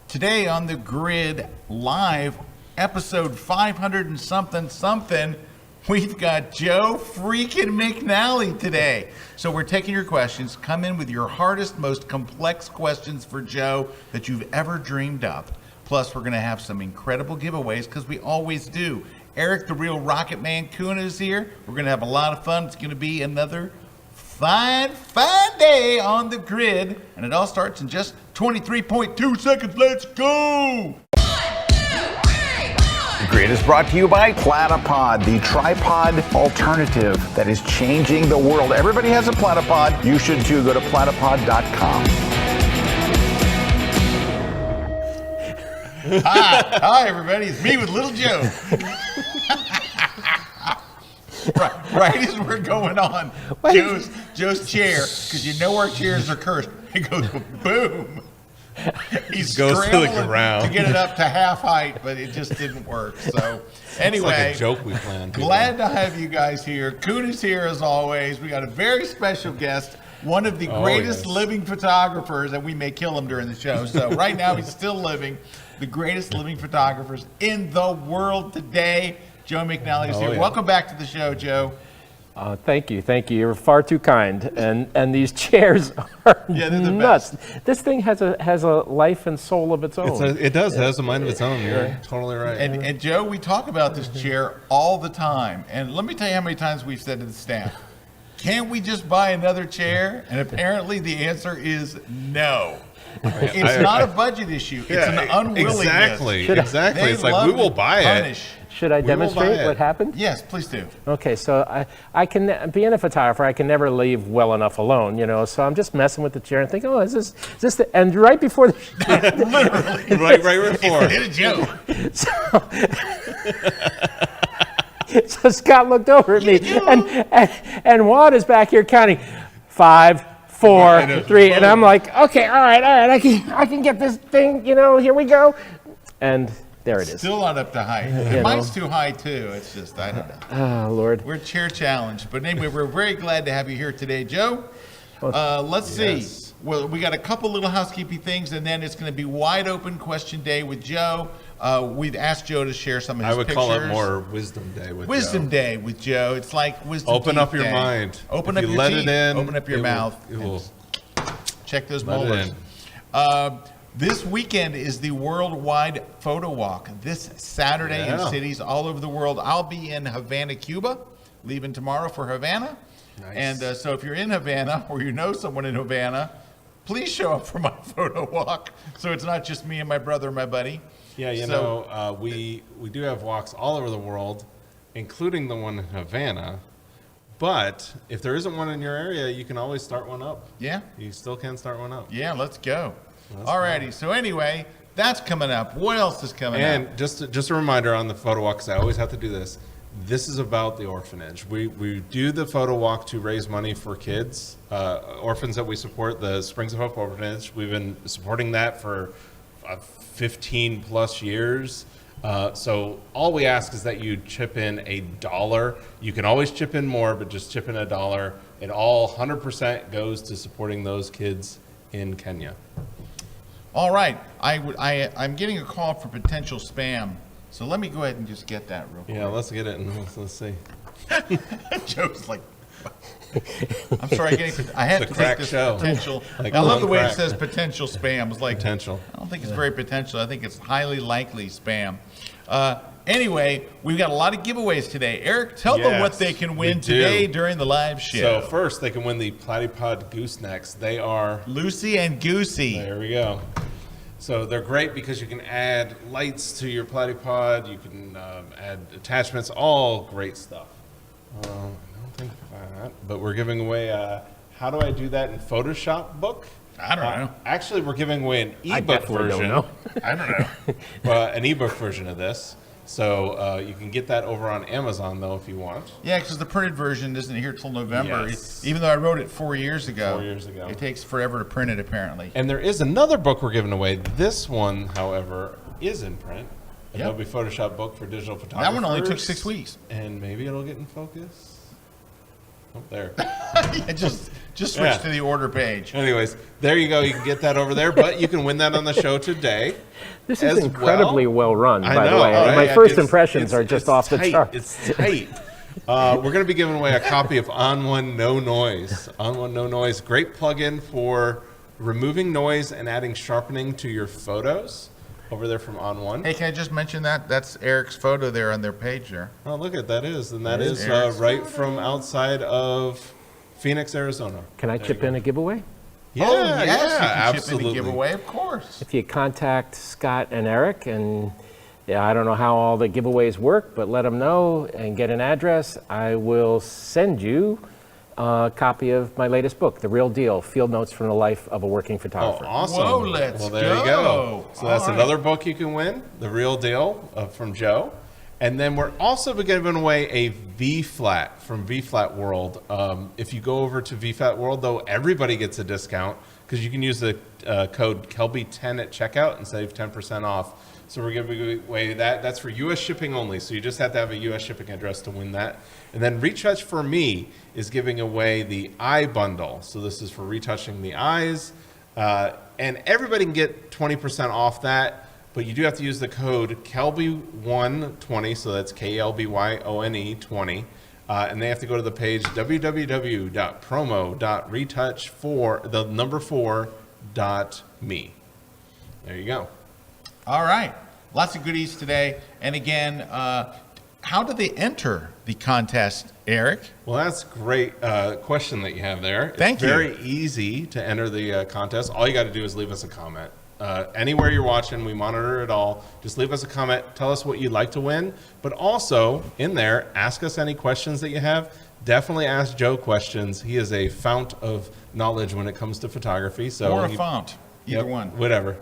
Today on the grid live, episode 500 and something, we've got Joe Freakin McNally today. So we're taking your questions. Come in with your hardest, most complex questions for Joe that you've ever dreamed up. Plus, we're going to have some incredible giveaways because we always do. Erik, the real Rocket Man Kuna is here. We're going to have a lot of fun. It's going to be another fine day on the grid. And it all starts in just 23.2 seconds. Let's go! The grid is brought to you by Platy Pod, the tripod alternative that is changing the world. Everybody has a Platy Pod. You should too. Go to platypod.com. Hi, everybody. It's me with Little Joe. right as we're going on, Joe's chair, because you know our chairs are cursed. It goes boom. He goes to the ground to get it up to half height, but it just didn't work. So anyway, it's like a joke we planned. Glad to have you guys here. Kuna's here as always. We got a very special guest, one of the greatest living photographers, and we may kill him during the show. So right now he's still living. The greatest living photographers in the world today. Joe McNally is here. Yeah. Welcome back to the show, Joe. Thank you. You're far too kind. And these chairs are they're the nuts. best. This thing has a life and soul of its own. It does. It has a mind of its own. You're totally right. And Joe, we talk about this chair all the time. And let me tell you how many times we've said to the staff, can't we just buy another chair? And apparently the answer is no. It's not a budget issue. It's an unwillingness. Exactly. It's like we will buy it. Should I demonstrate what happened? Yes, please do. Okay, so I can, being a photographer, I can never leave well enough alone, so I'm just messing with the chair and thinking, is this the, and right before the literally, right before. It's Joe. So Scott looked over at me, and Juan is back here counting 5, 4, 3, and I'm like, okay, all right, I can get this thing, here we go, and there it is. Still not up to height. Mine's too high too. It's just, I don't know. Oh, Lord. We're chair challenged. But anyway, we're very glad to have you here today, Joe. Let's see. Well, we got a couple little housekeeping things, and then it's going to be wide open question day with Joe. We've asked Joe to share some of his pictures. I would call it more Wisdom Day with Joe. Wisdom Day with Joe. It's like Wisdom Open up your Day. mind. Open if up you your let teeth. It in, open up your mouth. Check those molars. This weekend is the Worldwide Photo Walk. This Saturday in cities all over the world. I'll be in Havana, Cuba, leaving tomorrow for Havana. Nice. And so if you're in Havana or you know someone in Havana, please show up for my photo walk. So it's not just me and my brother and my buddy. Yeah, we do have walks all over the world, including the one in Havana. But if there isn't one in your area, you can always start one up. Yeah. You still can start one up. Yeah, let's go. Alrighty, so anyway, that's coming up. What else is coming up? And just a reminder on the photo walk, because I always have to do this. This is about the orphanage. We do the photo walk to raise money for kids, orphans that we support, the Springs of Hope Orphanage. We've been supporting that for 15 plus years. So all we ask is that you chip in $1. You can always chip in more, but just chip in $1. It all 100% goes to supporting those kids in Kenya. All right, I'm getting a call for potential spam, so let me go ahead and just get that real quick. Yeah, let's get it and let's see. Joe's like, I'm sorry, I have to take this potential. Like I love the way it says potential spam. It's like potential. I don't think it's very potential. I think it's highly likely spam. Anyway, we've got a lot of giveaways today. Erik, tell them what they can win today during the live show. So first, they can win the Platy Pod goosenecks. They are Lucy and Goosey. There we go. So they're great because you can add lights to your Platy Pod. You can add attachments. All great stuff. I don't think that, but we're giving away a How Do I Do That in Photoshop book. I don't know. Actually, we're giving away an ebook version. I don't know. An ebook version of this. So you can get that over on Amazon, though, if you want. Yeah, because the printed version isn't here till November. Yes. Even though I wrote it 4 years ago. 4 years ago. It takes forever to print it, apparently. And there is another book we're giving away. This one, however, is in print. Adobe Photoshop book for digital photographers. That one only took 6 weeks. And maybe it'll get in focus. Oh, there. just Just switch to the order page. Anyways, there you go. You can get that over there, but you can win that on the show today. This is incredibly well run, by the way. Right? My first impressions are just off the chart. It's tight. We're going to be giving away a copy of On One No Noise. On One No Noise, great plugin for removing noise and adding sharpening to your photos. Over there from On One. Hey, can I just mention that? That's Erik's photo there on their page there. Oh, look at that is. And that is right from outside of Phoenix, Arizona. Can I chip in a giveaway? Yeah, Oh, yes, yeah, you can absolutely. chip in a giveaway, of course. If you contact Scott and Erik, and I don't know how all the giveaways work, but let them know and get an address, I will send you a copy of my latest book, The Real Deal, Field Notes from the Life of a Working Photographer. Oh, awesome. Whoa, let's Well, there you go. So that's All right. another book you can win, The Real Deal from Joe. And then we're also giving away a V-Flat from V-Flat World. If you go over to V-Flat World, though, everybody gets a discount because you can use the code Kelby10 at checkout and save 10% off. So we're giving away that. That's for U.S. shipping only. So you just have to have a U.S. shipping address to win that. And then Retouch for Me is giving away the eye bundle. So this is for retouching the eyes. And everybody can get 20% off that. But you do have to use the code KelbyOne20. So that's KLBYONE 20. And they have to go to the page www.promo.retouch4.me. There you go. All right. Lots of goodies today. And again, how do they enter the contest, Erik? Well, that's a great question that you have there. Thank you. It's very easy to enter the contest. All you got to do is leave us a comment. Anywhere you're watching, we monitor it all. Just leave us a comment. Tell us what you'd like to win. But also, in there, ask us any questions that you have. Definitely ask Joe questions. He is a fount of knowledge when it comes to photography. So Or a font. Either one. Whatever.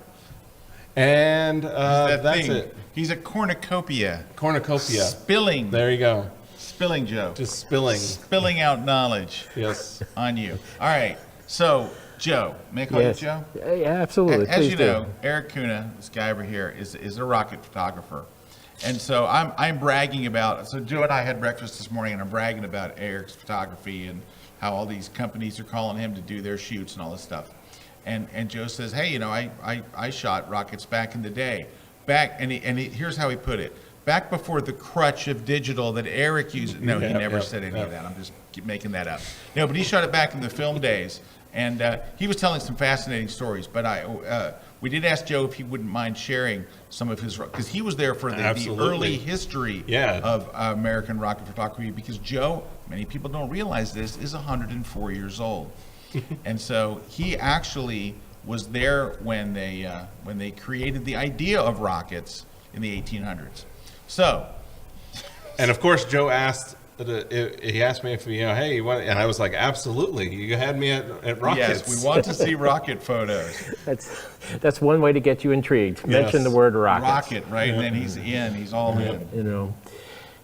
And That that's thing. it. He's a cornucopia. Cornucopia. Spilling. There you go. Spilling, Joe. Just spilling. Spilling out knowledge Yes. on you. All right. So, Joe. May I call Yes. you Joe? Yeah, absolutely. As Please you do. know, Erik Kuna, this guy over here, is a rocket photographer. And so I'm bragging about, so Joe and I had breakfast this morning, and I'm bragging about Erik's photography and how all these companies are calling him to do their shoots and all this stuff. And Joe says, hey, you know, I shot rockets back in the day. Here's how he put it. Back before the crutch of digital that Erik used. No, he never said any of that. I'm just making that up. No, but he shot it back in the film days. And he was telling some fascinating stories. But we did ask Joe if he wouldn't mind sharing some of his, because he was there for the early history of American rocket photography. Because Joe, many people don't realize this, is 104 years old. And so he actually was there when they created the idea of rockets in the 1800s. So, and of course, Joe asked. He asked me if hey, you want? And I was like, absolutely. You had me at rockets. Yes, we want to see rocket photos. That's one way to get you intrigued. Mention the word rocket. Rocket, right? And then he's in. He's all in. You know.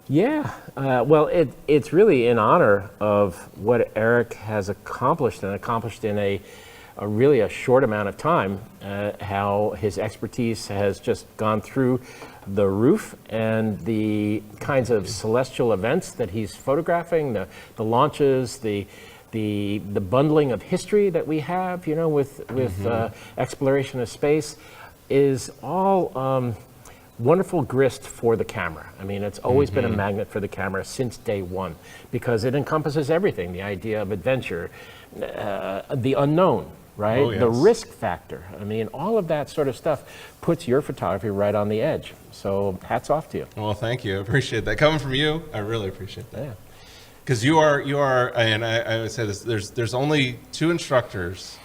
Yeah. Well, it's really in honor of what Erik has accomplished in a really a short amount of time. How his expertise has just gone through the roof, and the kinds of celestial events that he's photographing, the launches, the bundling of history that we have, with exploration of space, is all wonderful grist for the camera. I mean, it's always been a magnet for the camera since day one, because it encompasses everything: the idea of adventure, the unknown. Right? Oh, yes. The risk factor. I mean, all of that sort of stuff puts your photography right on the edge. So hats off to you. Well, thank you. I appreciate that. Coming from you, I really appreciate that. Yeah. Because you are, and I would say this, there's only two instructors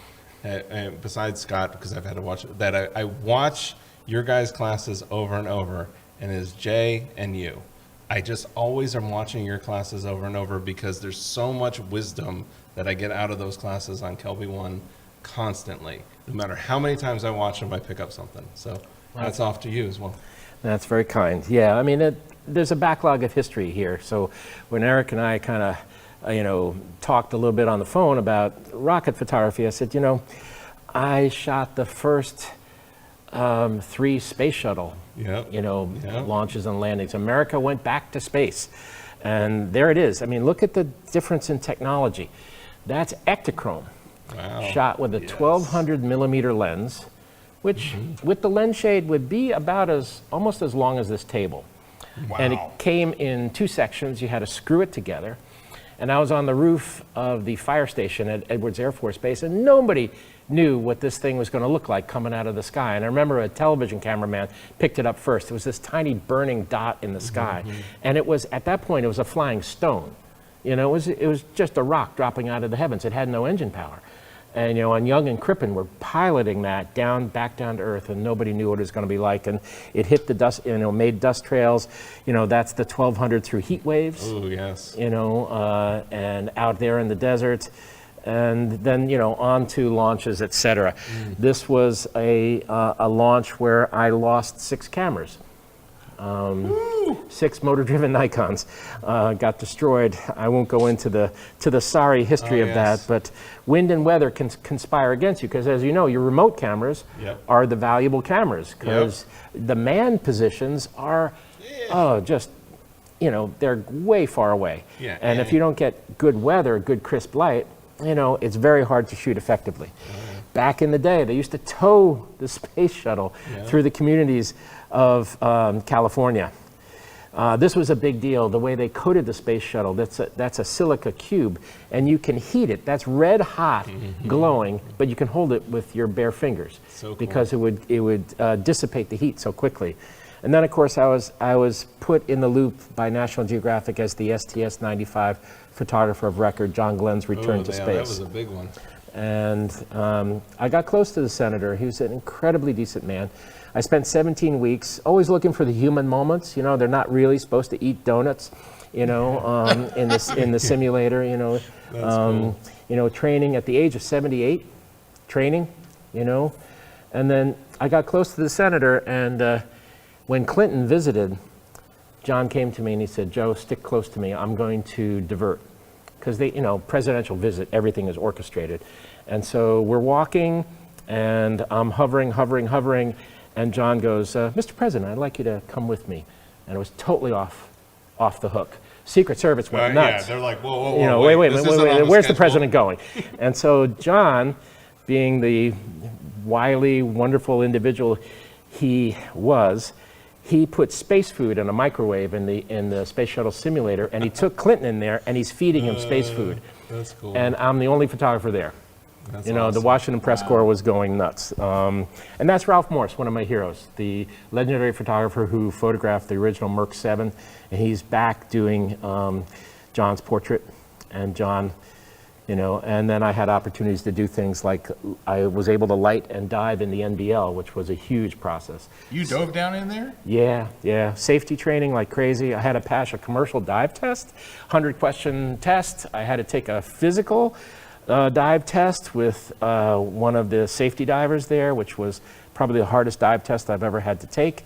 besides Scott, because I've had to watch it, that I watch your guys' classes over and over, and it is Jay and you. I just always am watching your classes over and over because there's so much wisdom that I get out of those classes on KelbyOne constantly. No matter how many times I watch them, I pick up something. So that's off to you as well. That's very kind. Yeah, I mean, there's a backlog of history here. So when Erik and I kind of, talked a little bit on the phone about rocket photography, I said, I shot the first 3 space shuttle, launches and landings. America went back to space. And there it is. I mean, look at the difference in technology. That's Ektachrome, Wow. shot with a 1200 millimeter lens, which with the lens shade would be about almost as long as this table. Wow. And it came in 2 sections. You had to screw it together. And I was on the roof of the fire station at Edwards Air Force Base, and nobody knew what this thing was going to look like coming out of the sky. And I remember a television cameraman picked it up first. It was this tiny burning dot in the sky. And it was, at that point, it was a flying stone. You know, it was just a rock dropping out of the heavens. It had no engine power. And, you know, and Young and Crippen were piloting that back down to Earth, and nobody knew what it was going to be like. And it hit the dust, you know, made dust trails. You know, that's the 1200 through heat waves. Oh, yes. You know, and out there in the desert. And then, you know, on to launches, et cetera. This was a launch where I lost 6 cameras. 6 motor-driven Nikons got destroyed. I won't go into the sorry history of that, but wind and weather can conspire against you, because as you know, your remote cameras are the valuable cameras, because the manned positions are, just, you know, they're way far away. And if you don't get good weather, good crisp light, you know, it's very hard to shoot effectively. Back in the day, they used to tow the space shuttle through the communities of California. This was a big deal, the way they coated the space shuttle. That's a silica cube, and you can heat it. That's red hot, glowing, but you can hold it with your bare fingers, because it would dissipate the heat so quickly. And then, of course, I was put in the loop by National Geographic as the STS-95 photographer of record, John Glenn's return to space. That was a big one. And I got close to the senator. He was an incredibly decent man. I spent 17 weeks always looking for the human moments. You know, they're not really supposed to eat donuts, you know, in the simulator, you know. Cool. You know, training at the age of 78, training, you know. And then I got close to the senator, and when Clinton visited, John came to me and he said, "Joe, stick close to me. I'm going to divert." Because they, you know, presidential visit, everything is orchestrated. And so we're walking, and I'm hovering, and John goes, "Mr. President, I'd like you to come with me." And it was totally off the hook. Secret Service went nuts. Yeah, they're like, whoa, You know, wait, where's the president going? And so John, being the wily, wonderful individual he was, he put space food in a microwave in the space shuttle simulator, and he took Clinton in there, and he's feeding him space food. That's cool. And I'm the only photographer there. That's you know, awesome. the Washington Press Corps was going nuts. And that's Ralph Morse, one of my heroes, the legendary photographer who photographed the original Merc 7, and he's back doing John's portrait. And John, you know, and then I had opportunities to do things like I was able to light and dive in the NBL, which was a huge process. You dove down in there? Yeah. Safety training like crazy. I had to pass a commercial dive test, 100-question test. I had to take a physical dive test with one of the safety divers there, which was probably the hardest dive test I've ever had to take.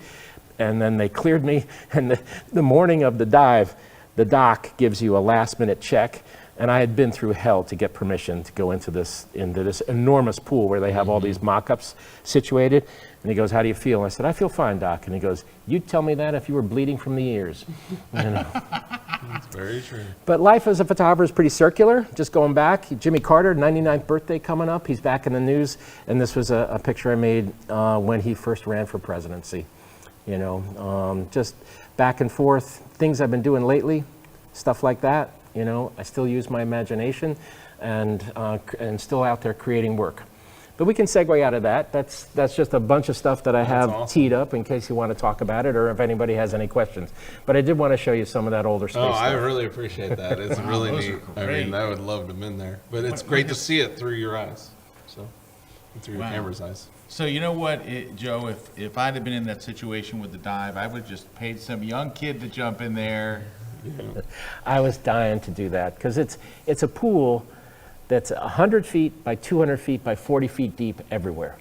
And then they cleared me, and the morning of the dive, the doc gives you a last-minute check. And I had been through hell to get permission to go into this enormous pool where they have all these mock-ups situated. And he goes, "How do you feel?" And I said, "I feel fine, Doc." And he goes, "You'd tell me that if you were bleeding from the ears." You know. That's very true. But life as a photographer is pretty circular. Just going back, Jimmy Carter, 99th birthday coming up. He's back in the news. And this was a picture I made when he first ran for presidency. You know, just back and forth. Things I've been doing lately, stuff like that. You know, I still use my imagination, and still out there creating work. But we can segue out of that. That's just a bunch of stuff that I have teed up in case you want to talk about it, or if anybody has any questions. But I did want to show you some of that older space stuff. I really appreciate that. It's really neat. I mean, I would love to have been there. But it's great to see it through your eyes, so through your camera's eyes. So you know what, Joe, if I'd have been in that situation with the dive, I would have just paid some young kid to jump in there. Yeah. I was dying to do that, because it's a pool that's 100 feet by 200 feet by 40 feet deep everywhere.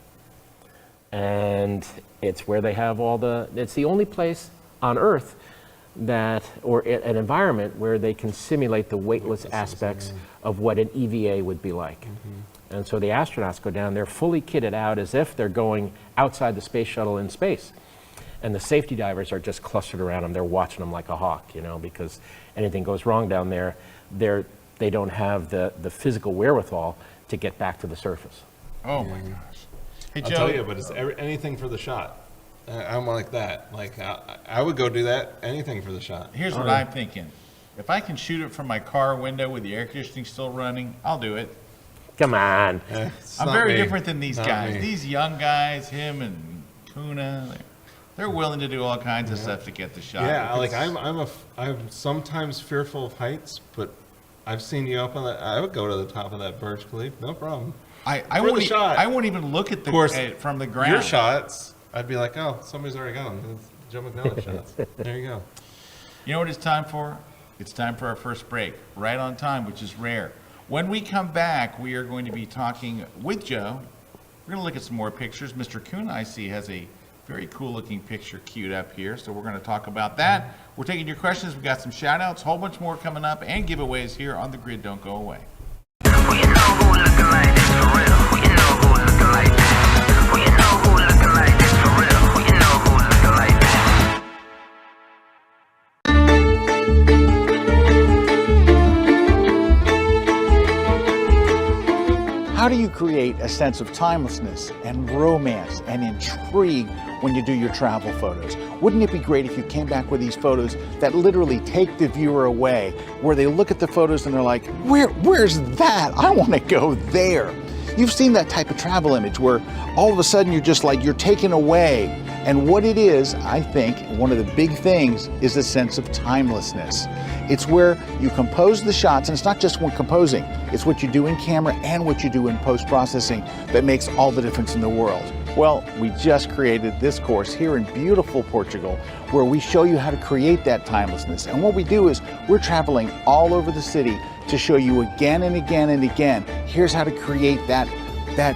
And it's where they have it's the only place on Earth or an environment where they can simulate the weightless aspects of what an EVA would be like. And so the astronauts go down there fully kitted out as if they're going outside the space shuttle in space. And the safety divers are just clustered around them. They're watching them like a hawk, you know, because anything goes wrong down there, they're they don't have the physical wherewithal to get back to the surface. Oh my gosh. Hey, I'll Joe. tell you, but it's anything for the shot. I'm like that. Like I would go do that, anything for the shot. Here's what I'm thinking. If I can shoot it from my car window with the air conditioning still running, I'll do it. Come on. It's I'm not very me. different than these Not guys. me. These young guys, him and Kuna, they're willing to do all kinds of stuff to get the shot. Yeah, like It's- I'm sometimes fearful of heights, but I've seen you up on that. I would go to the top of that Burj Khalifa, no problem. I for the won't. shot. I won't even look at the course, from the ground. Your shots, I'd be like, oh, somebody's already gone. It's Joe McNally shots. There you go. You know what it's time for? It's time for our first break, right on time, which is rare. When we come back, we are going to be talking with Joe. We're going to look at some more pictures. Mr. Kuna, I see, has a very cool looking picture queued up here, so we're going to talk about that. We're taking your questions. We've got some shout outs, a whole bunch more coming up, and giveaways here on The Grid. Don't go away. How do you create a sense of timelessness and romance and intrigue when you do your travel photos? Wouldn't it be great if you came back with these photos that literally take the viewer away, where they look at the photos and they're like, where's that? I want to go there. You've seen that type of travel image where all of a sudden you're just like, you're taken away. And what it is, I think, one of the big things is a sense of timelessness. It's where you compose the shots, and it's not just when composing, it's what you do in camera and what you do in post-processing that makes all the difference in the world. Well, we just created this course here in beautiful Portugal where we show you how to create that timelessness. And what we do is we're traveling all over the city to show you again and again and again, here's how to create that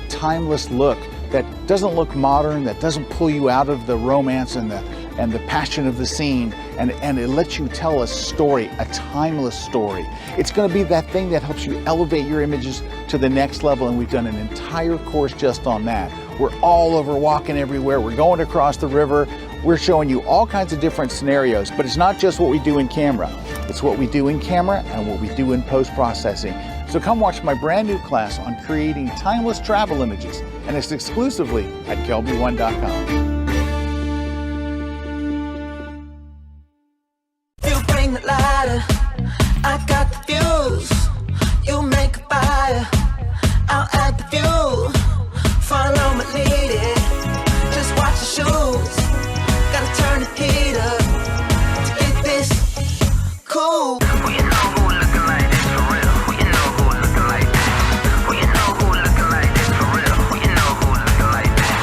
timeless look that doesn't look modern, that doesn't pull you out of the romance and the passion of the scene, and it lets you tell a story, a timeless story. It's going to be that thing that helps you elevate your images to the next level, and we've done an entire course just on that. We're all over, walking everywhere, we're going across the river, we're showing you all kinds of different scenarios, but it's not just what we do in camera. It's what we do in camera and what we do in post-processing. So come watch my brand new class on creating timeless travel images, and it's exclusively at KelbyOne.com. You bring the lighter, I got the fuse. You make a fire, I'll add the fuel. Follow my lead, just watch the shoes. Gotta turn the heat up to get this cool. We know who looking like this for real. We know who looking like that. We know who looking like this for real. We know who looking like that.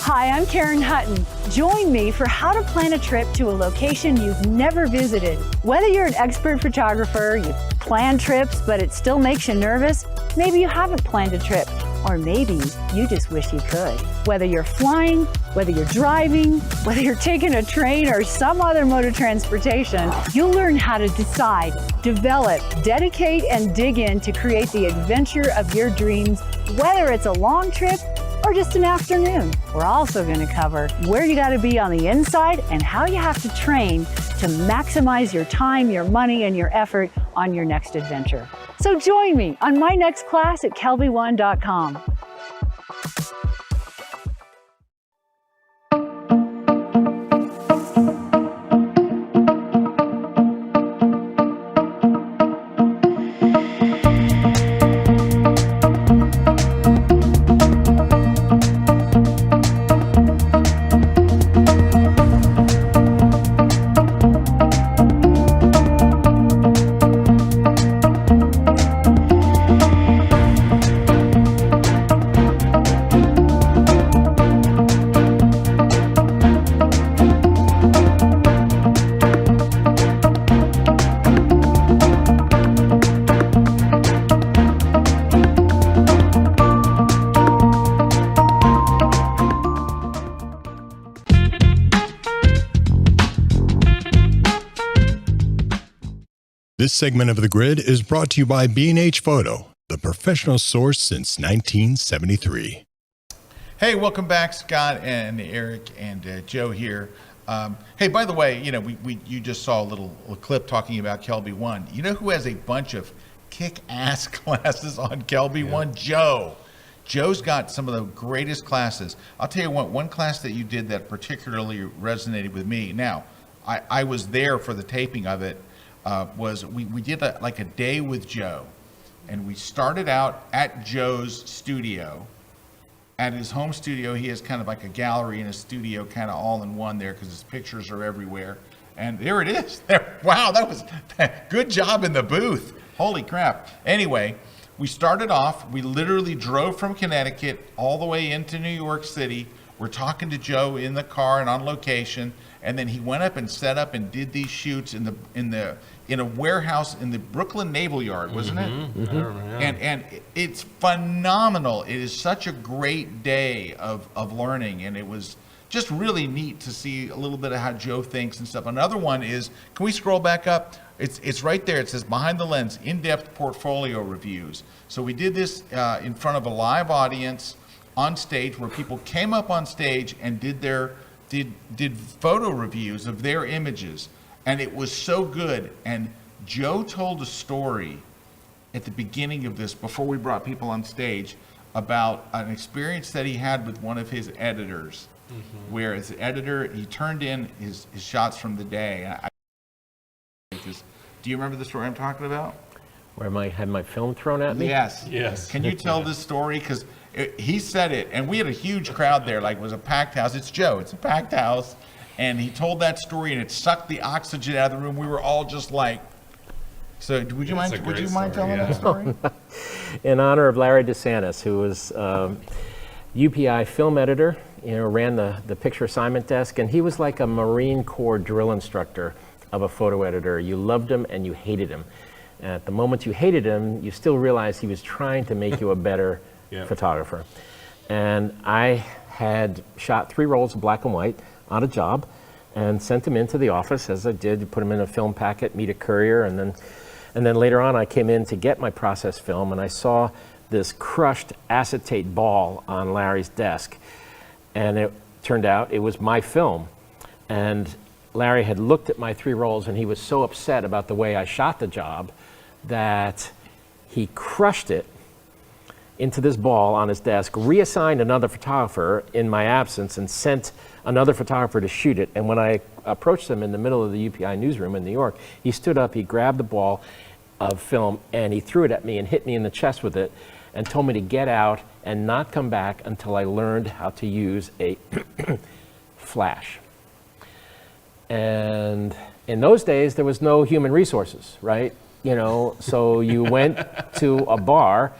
Hi, I'm Karen Hutton. Join me for how to plan a trip to a location you've never visited. Whether you're an expert photographer, you plan trips, but it still makes you nervous, maybe you haven't planned a trip, or maybe you just wish you could. Whether you're flying, whether you're driving, whether you're taking a train or some other mode of transportation, you'll learn how to decide, develop, dedicate, and dig in to create the adventure of your dreams, whether it's a long trip or just an afternoon. We're also going to cover where you got to be on the inside and how you have to train to maximize your time, your money, and your effort on your next adventure. So join me on my next class at KelbyOne.com. This segment of The Grid is brought to you by B&H Photo, the professional source since 1973. Hey, welcome back, Scott and Erik and Joe here. Hey, by the way, you know, you just saw a little clip talking about KelbyOne. You know who has a bunch of kick-ass classes on KelbyOne? Joe. Joe's got some of the greatest classes. I'll tell you what, one class that you did that particularly resonated with me. Now, I was there for the taping of it. Was we did like a day with Joe, and we started out at Joe's studio. At his home studio, he has kind of like a gallery and a studio kind of all in one there because his pictures are everywhere. And there it is. There, wow, that was good job in the booth. Holy crap. Anyway, we started off, we literally drove from Connecticut all the way into New York City. We're talking to Joe in the car and on location. And then he went up and set up and did these shoots in a warehouse in the Brooklyn Naval Yard, wasn't it? And it's phenomenal. It is such a great day of learning, and it was just really neat to see a little bit of how Joe thinks and stuff. Another one is, can we scroll back up? It's right there. It says Behind the Lens, in-depth portfolio reviews. So we did this in front of a live audience on stage where people came up on stage and did photo reviews of their images. And it was so good. And Joe told a story at the beginning of this, before we brought people on stage, about an experience that he had with one of his editors, where his editor, he turned in his shots from the day. Do you remember the story I'm talking about? Where I had my film thrown at me? Yes. Can you tell this story? Because he said it, and we had a huge crowd there, like it was a packed house. It's Joe, it's a packed house. And he told that story, and it sucked the oxygen out of the room. We were all just like, so would you mind telling that story? In honor of Larry DeSantis, who was UPI film editor, ran the picture assignment desk, and he was like a Marine Corps drill instructor of a photo editor. You loved him and you hated him. At the moment you hated him, you still realized he was trying to make you a better photographer. And I had shot 3 rolls of black and white on a job and sent them into the office, as I did. You put them in a film packet, meet a courier, and then later on I came in to get my process film, and I saw this crushed acetate ball on Larry's desk, and it turned out it was my film. And Larry had looked at my 3 rolls, and he was so upset about the way I shot the job that he crushed it into this ball on his desk, reassigned another photographer in my absence, and sent another photographer to shoot it. And when I approached him in the middle of the UPI newsroom in New York, he stood up, he grabbed the ball of film, and he threw it at me and hit me in the chest with it, and told me to get out and not come back until I learned how to use a flash. And in those days, there was no human resources, right? So you went to a bar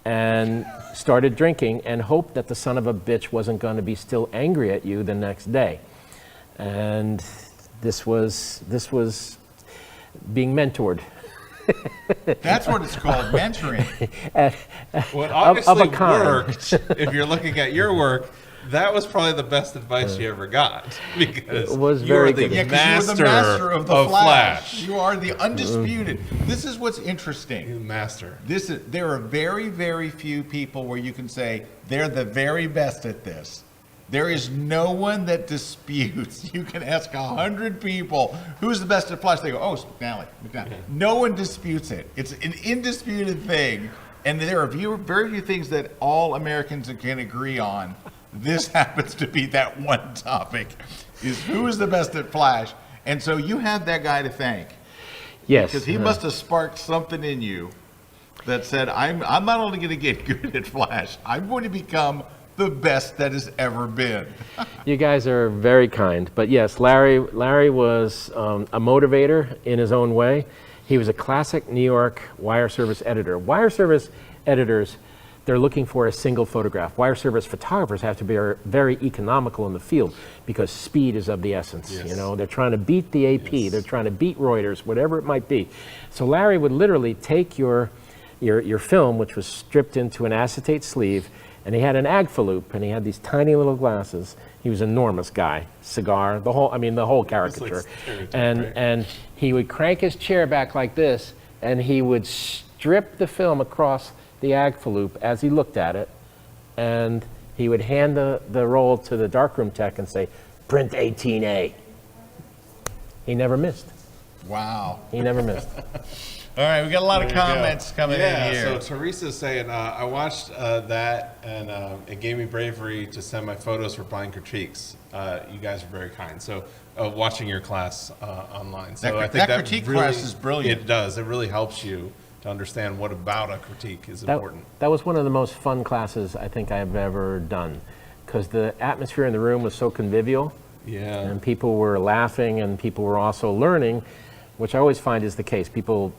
and started drinking and hoped that the son of a bitch wasn't going to be still angry at you the next day. And this was being mentored. That's what it's called, mentoring. What obviously worked, if you're looking at your work, that was probably the best advice you ever got, because it was you are very the good. master of the Flash. You are the undisputed. This is what's interesting. You master. There are very, very few people where you can say they're the very best at this. There is no one that disputes. You can ask 100 people, who's the best at Flash? They go, oh, it's McNally. No one disputes it. It's an indisputed thing. And there are very few things that all Americans can agree on. This happens to be that one topic, is who is the best at Flash. And so you have that guy to thank. Yes. Because he must have sparked something in you that said, I'm not only going to get good at Flash, I'm going to become the best that has ever been. You guys are very kind. But yes, Larry was a motivator in his own way. He was a classic New York wire service editor. Wire service editors, they're looking for a single photograph. Wire service photographers have to be very economical in the field because speed is of the essence. Yes. They're trying to beat the AP, Yes. They're trying to beat Reuters, whatever it might be. So Larry would literally take your film, which was stripped into an acetate sleeve, and he had an agfa and he had these tiny little glasses. He was an enormous guy, cigar, the whole caricature. And he would crank his chair back like this, and he would strip the film across the agfa as he looked at it, and he would hand the roll to the darkroom tech and say, print 18A. He never missed. Wow. He never missed. All right, we got a lot of There you go. comments coming in here. So Teresa's saying, I watched that and it gave me bravery to send my photos for blind critiques. You guys are very kind. So watching your class online. So I think that critique class is brilliant. It does. It really helps you to understand what about a critique is important. That was one of the most fun classes I think I've ever done, because the atmosphere in the room was so convivial. Yeah. And people were laughing and people were also learning, which I always find is the case. People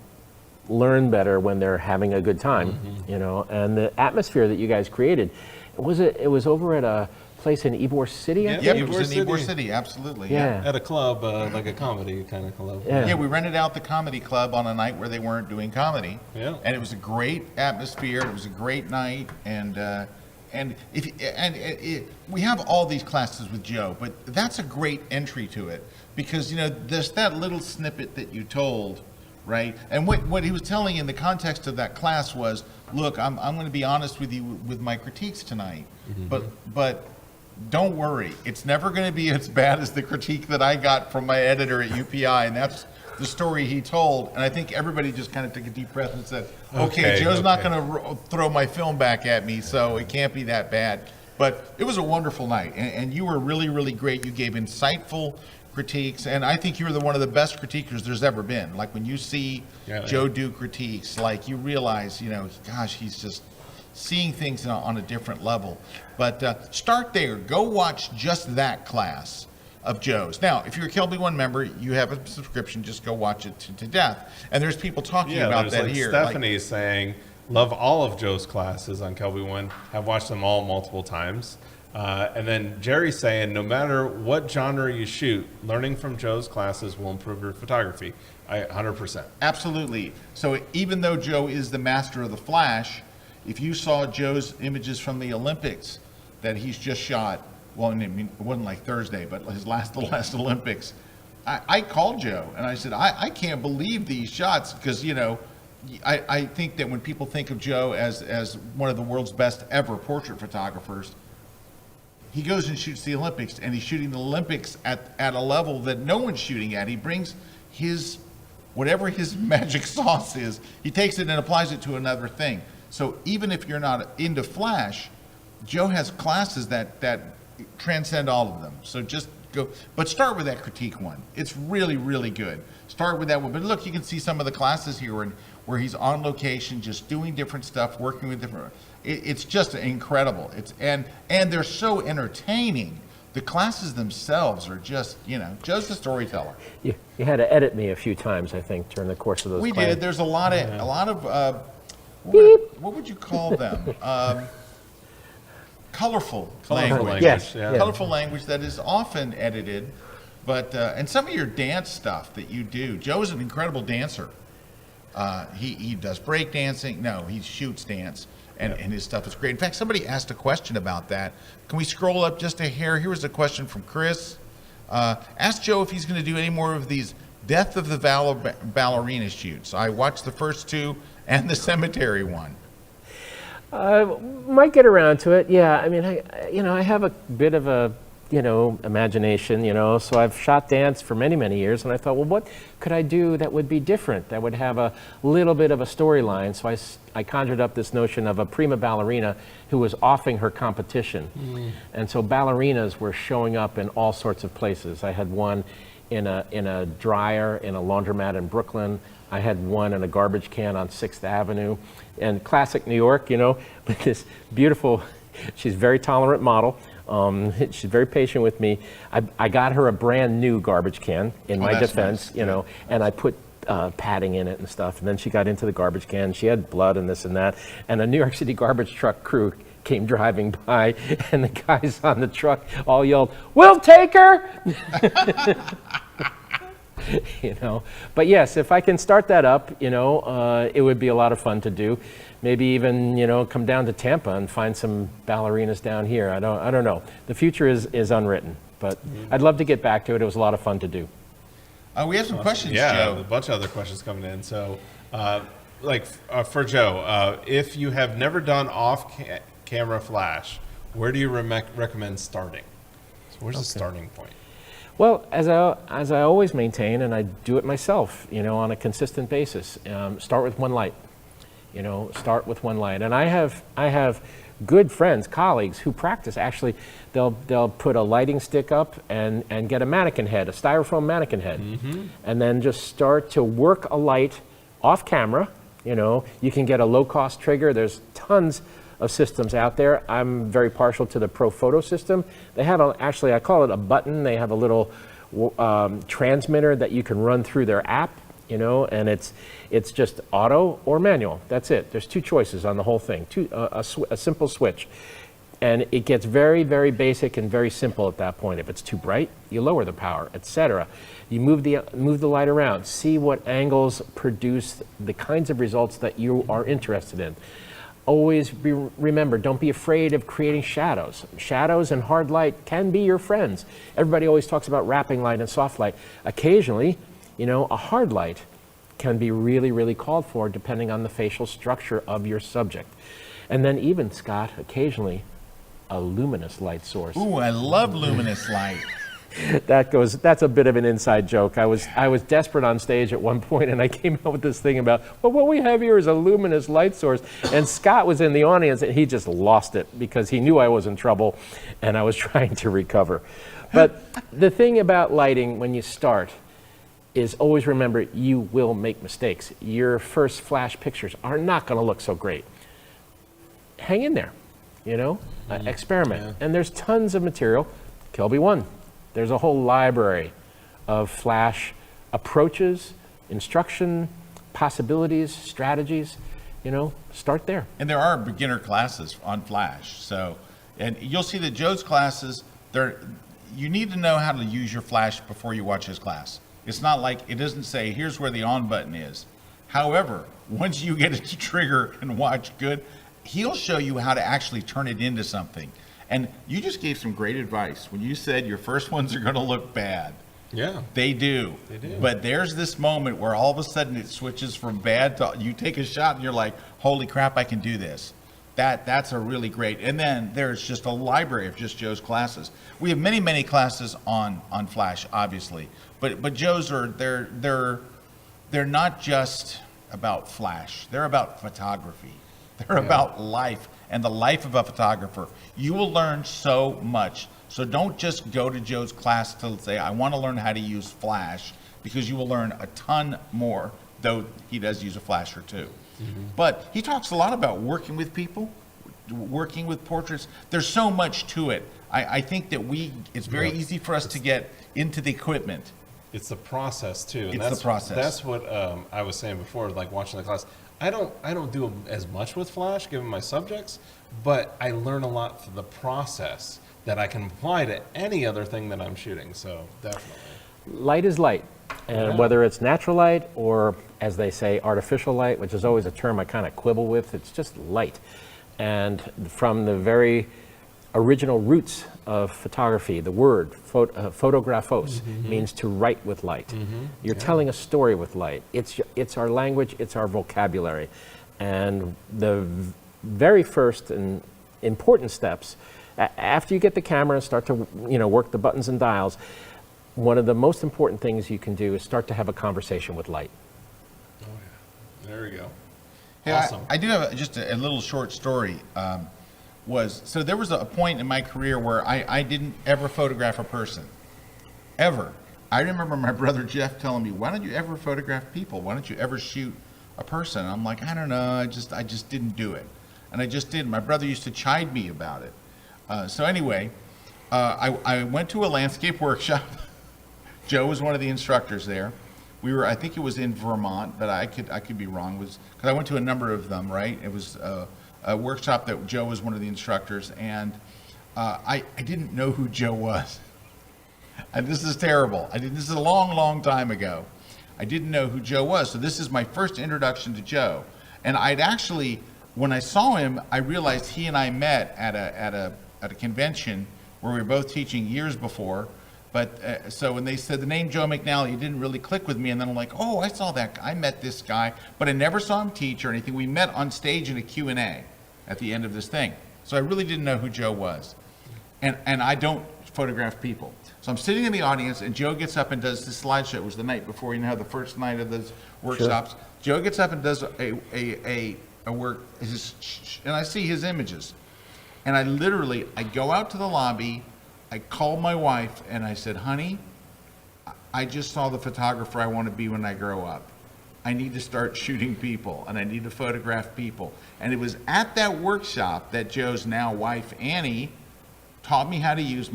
learn better when they're having a good time, you know. And the atmosphere that you guys created, it was over at a place in Ybor City, I think? Yep, it was in Ybor City, absolutely. Yeah. At a club, like a comedy kind of club. Yeah. Yeah, we rented out the comedy club on a night where they weren't doing comedy. Yeah. And it was a great atmosphere. It was a great night, we have all these classes with Joe, but that's a great entry to it because you know there's that little snippet that you told, right? And what he was telling in the context of that class was, look, I'm going to be honest with you with my critiques tonight, but don't worry, it's never going to be as bad as the critique that I got from my editor at UPI, and that's the story he told. And I think everybody just kind of took a deep breath and said, okay, Joe's not going to throw my film back at me, so it can't be that bad. But it was a wonderful night, and you were really, really great. You gave insightful critiques, and I think you were one of the best critiquers there's ever been. Like when you see Joe do critiques, like you realize, you know, gosh, he's just seeing things on a different level. But start there. Go watch just that class of Joe's. Now, if you're a KelbyOne member, you have a subscription, just go watch it to death. And there's people talking about that here. Stephanie is saying, love all of Joe's classes on KelbyOne, have watched them all multiple times. And then Jerry's saying, no matter what genre you shoot, learning from Joe's classes will improve your photography. 100%. Absolutely. So even though Joe is the master of the flash, if you saw Joe's images from the Olympics that he's just shot, well, I mean, it wasn't like Thursday, but the last Olympics, I called Joe and I said, I can't believe these shots because, you know, I think that when people think of Joe as one of the world's best ever portrait photographers, he goes and shoots the Olympics, and he's shooting the Olympics at a level that no one's shooting at. He brings his, whatever his magic sauce is, he takes it and applies it to another thing. So even if you're not into flash, Joe has classes that transcend all of them. So just go, but start with that critique one. It's really, really good. Start with that one. But look, you can see some of the classes here where he's on location, just doing different stuff, working with different, it's just incredible. And they're so entertaining. The classes themselves are just, you know, Joe's the storyteller. You had to edit me a few times, I think, during the course of those classes. We did. There's a lot of what would you call them? Colorful language. Yes. Colorful language that is often edited, but and some of your dance stuff that you do. Joe's an incredible dancer. He does break dancing. No, he shoots dance, and his stuff is great. In fact, somebody asked a question about that. Can we scroll up just a hair? Here was a question from Chris. Ask Joe if he's going to do any more of these Death of the Ballerina shoots. I watched the first two and the cemetery one. Might get around to it. Yeah, I mean, I have a bit of a, imagination, so I've shot dance for many, many years, and I thought, well, what could I do that would be different, that would have a little bit of a storyline? So I conjured up this notion of a prima ballerina who was offing her competition. And so ballerinas were showing up in all sorts of places. I had one in a dryer in a laundromat in Brooklyn. I had one in a garbage can on 6th Avenue. And classic New York, with this beautiful, she's a very tolerant model. She's very patient with me. I got her a brand new garbage can in my defense, nice. And I put padding in it and stuff. And then she got into the garbage can. She had blood and this and that. And a New York City garbage truck crew came driving by, and the guys on the truck all yelled, "We'll take her!" But yes, if I can start that up, it would be a lot of fun to do. Maybe even, come down to Tampa and find some ballerinas down here. I don't know. The future is unwritten, but I'd love to get back to it. It was a lot of fun to do. We have some questions, Yeah, Joe. a bunch of other questions coming in. So, for Joe, if you have never done off-camera flash, where do you recommend starting? So where's the starting point? Well, as I always maintain, and I do it myself, on a consistent basis, start with one light. Start with one light. And I have good friends, colleagues who practice. Actually, they'll put a lighting stick up and get a mannequin head, a styrofoam mannequin head, and then just start to work a light off camera. You can get a low-cost trigger. There's tons of systems out there. I'm very partial to the Pro Photo system. They have actually, I call it a button. They have a little transmitter that you can run through their app, and it's just auto or manual. That's it. There's two choices on the whole thing, a simple switch. And it gets very, very basic and very simple at that point. If it's too bright, you lower the power, etc. You move the light around, see what angles produce the kinds of results that you are interested in. Always remember, don't be afraid of creating shadows. Shadows and hard light can be your friends. Everybody always talks about wrapping light and soft light. Occasionally, a hard light can be really, really called for depending on the facial structure of your subject. And then even, Scott, occasionally, a luminous light source. Ooh, I love luminous light. That's a bit of an inside joke. I was desperate on stage at one point, and I came up with this thing about, well, what we have here is a luminous light source. And Scott was in the audience, and he just lost it because he knew I was in trouble, and I was trying to recover. But the thing about lighting when you start is always remember you will make mistakes. Your first flash pictures are not going to look so great. Hang in there, experiment. Yeah. And there's tons of material. KelbyOne. There's a whole library of flash approaches, instruction, possibilities, strategies. Start there. And there are beginner classes on flash. And you'll see that Joe's classes, you need to know how to use your flash before you watch his class. It's not like, it doesn't say, here's where the on button is. However, once you get it to trigger and watch good, he'll show you how to actually turn it into something. And you just gave some great advice when you said your first ones are going to look bad. Yeah. They do. But there's this moment where all of a sudden it switches from bad to, you take a shot and you're like, holy crap, I can do this. That's a really great. And then there's just a library of just Joe's classes. We have many, many classes on Flash, obviously. But Joe's they're not just about Flash. They're about photography. They're about life and the life of a photographer. You will learn so much. So don't just go to Joe's class to say, I want to learn how to use Flash, because you will learn a ton more, though he does use a flash or two. But he talks a lot about working with people, working with portraits. There's so much to it. I think that it's very easy for us to get into the equipment. It's the process too. And the process. That's what I was saying before, like watching the class. I don't do as much with Flash given my subjects, but I learn a lot through the process that I can apply to any other thing that I'm shooting. So definitely. Light is light. And whether it's natural light or, as they say, artificial light, which is always a term I kind of quibble with, it's just light. And from the very original roots of photography, the word photographos means to write with light. You're telling a story with light. It's our language, it's our vocabulary. And the very first and important steps, after you get the camera and start to work the buttons and dials, one of the most important things you can do is start to have a conversation with light. Oh yeah, there we go. Hey, awesome. I do have just a little short story. So there was a point in my career where I didn't ever photograph a person, ever. I remember my brother Jeff telling me, why don't you ever photograph people? Why don't you ever shoot a person? I'm like, I don't know, I just didn't do it. And I just didn't. My brother used to chide me about it. So anyway, I went to a landscape workshop. Joe was one of the instructors there. I think it was in Vermont, but I could be wrong. Because I went to a number of them, right? It was a workshop that Joe was one of the instructors, and I didn't know who Joe was. And this is terrible. This is a long, long time ago. I didn't know who Joe was. So this is my first introduction to Joe. And I'd actually, when I saw him, I realized he and I met at a convention where we were both teaching years before. But so when they said the name Joe McNally, it didn't really click with me. And then I'm like, oh, I saw that guy. I met this guy, but I never saw him teach or anything. We met on stage in a Q&A at the end of this thing. So I really didn't know who Joe was. And I don't photograph people. So I'm sitting in the audience, and Joe gets up and does this slideshow. It was the night before, the first night of those workshops. Sure. Joe gets up and does a work, and I see his images. And I go out to the lobby, I called my wife, and I said, honey, I just saw the photographer I want to be when I grow up. I need to start shooting people, and I need to photograph people. And it was at that workshop that Joe's now wife, Annie, taught me how to use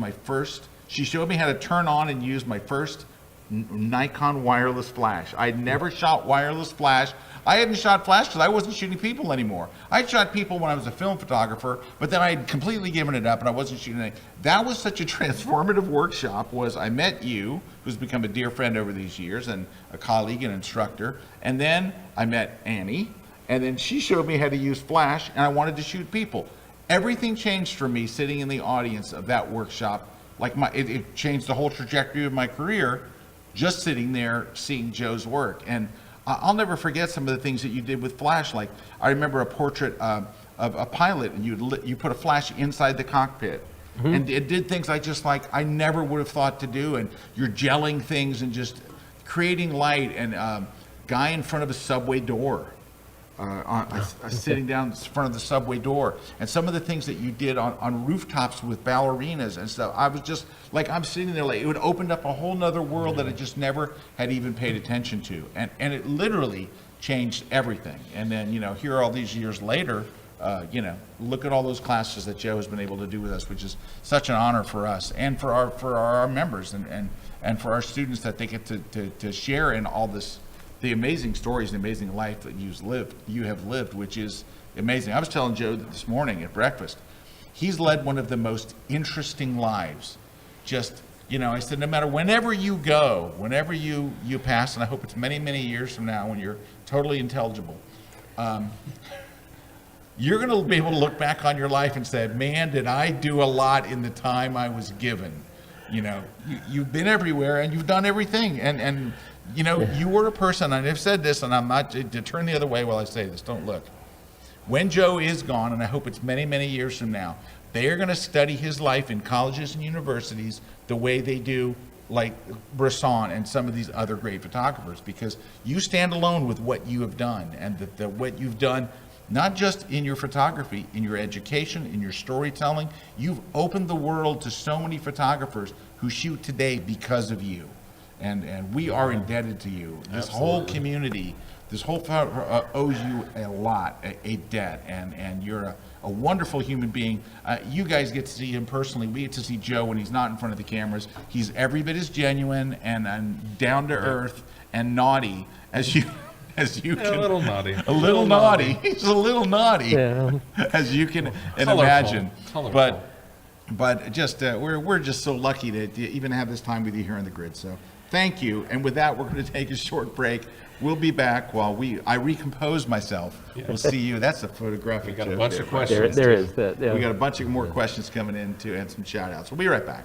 she showed me how to turn on and use my first Nikon wireless flash. I'd never shot wireless flash. I hadn't shot flash because I wasn't shooting people anymore. I shot people when I was a film photographer, but then I had completely given it up and I wasn't shooting anything. That was such a transformative workshop. I met you, who's become a dear friend over these years and a colleague and instructor. And then I met Annie, and then she showed me how to use flash, and I wanted to shoot people. Everything changed for me sitting in the audience of that workshop. It changed the whole trajectory of my career, just sitting there seeing Joe's work. And I'll never forget some of the things that you did with flash. Like, I remember a portrait of a pilot, and you put a flash inside the cockpit. Mm-hmm. And it did things I never would have thought to do. And you're gelling things and just creating light. And guy in front of a subway door, sitting down in front of the subway door, and some of the things that you did on rooftops with ballerinas and stuff. I was just I'm sitting there, it would opened up a whole nother world that I just never had even paid attention to, and it literally changed everything. And then here all these years later, look at all those classes that Joe has been able to do with us, which is such an honor for us and for our members and for our students, that they get to share in all this. The amazing stories and amazing life that you have lived, which is amazing. I was telling Joe this morning at breakfast, he's led one of the most interesting lives. I said, no matter whenever you go, whenever you pass, and I hope it's many, many years from now when you're totally intelligible, you're going to be able to look back on your life and say, man, did I do a lot in the time I was given. You've been everywhere and you've done everything. And you were a person, and I've said this, and I'm not to turn the other way while I say this, don't look. When Joe is gone, and I hope it's many, many years from now, they are going to study his life in colleges and universities the way they do like Bresson and some of these other great photographers, because you stand alone with what you have done, and what you've done, not just in your photography, in your education, in your storytelling. You've opened the world to so many photographers who shoot today because of you. And we are indebted to you. This whole community, owes you a lot, a debt, and you're a wonderful human being. You guys get to see him personally. We get to see Joe when he's not in front of the cameras. He's every bit as genuine and down to earth and naughty as you can. A little naughty. A little naughty. He's a little naughty, as you can imagine. Colorful. But just we're just so lucky to even have this time with you here on the grid. So thank you. And with that, we're going to take a short break. We'll be back while I recompose myself. Yeah. We'll see you. That's a photographic. We got a bunch of questions. There is. We got a bunch of more questions coming in too, and some shout outs. We'll be right back.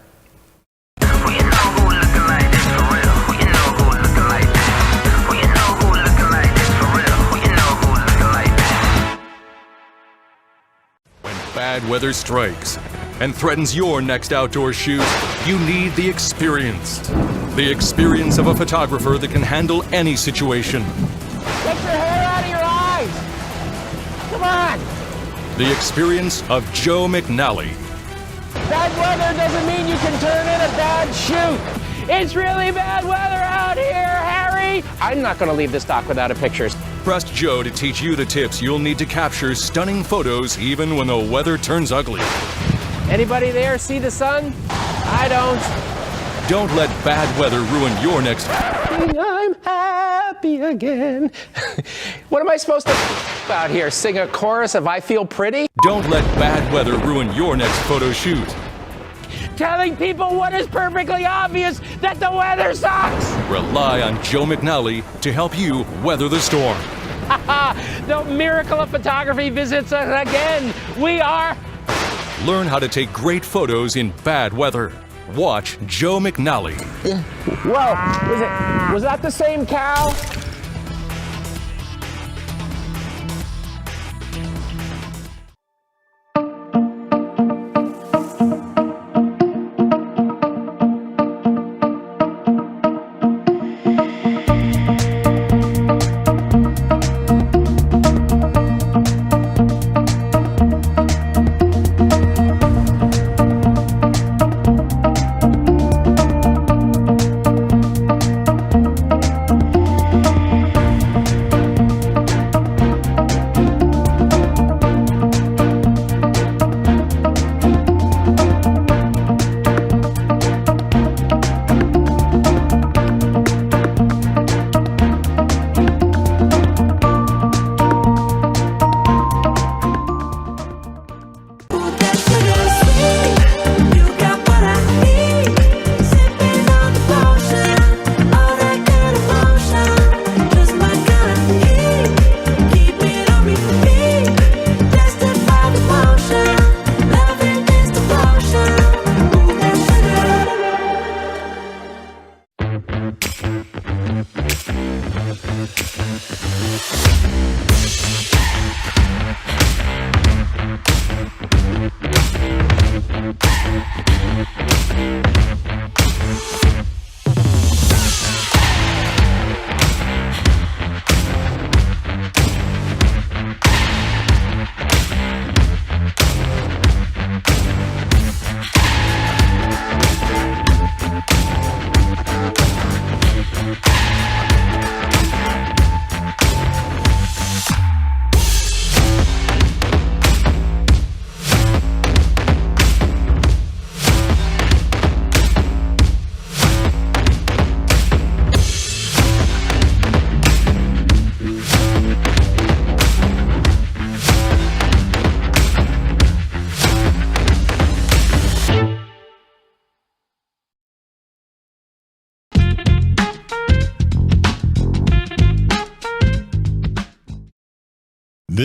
When bad weather strikes and threatens your next outdoor shoot, you need the experience. The experience of a photographer that can handle any situation. Get your hair out of your eyes! Come on! The experience of Joe McNally. Bad weather doesn't mean you can turn in a bad shoot. It's really bad weather out here, Harry! I'm not going to leave this dock without a picture. Trust Joe to teach you the tips you'll need to capture stunning photos even when the weather turns ugly. Anybody there see the sun? I don't. Don't let bad weather ruin your next... I'm happy again. What am I supposed to out here? Sing a chorus of I Feel Pretty? Don't let bad weather ruin your next photo shoot. Telling people what is perfectly obvious, that the weather sucks. Rely on Joe McNally to help you weather the storm. The miracle of photography visits us again. We are... Learn how to take great photos in bad weather. Watch Joe McNally. Whoa, was that the same cow?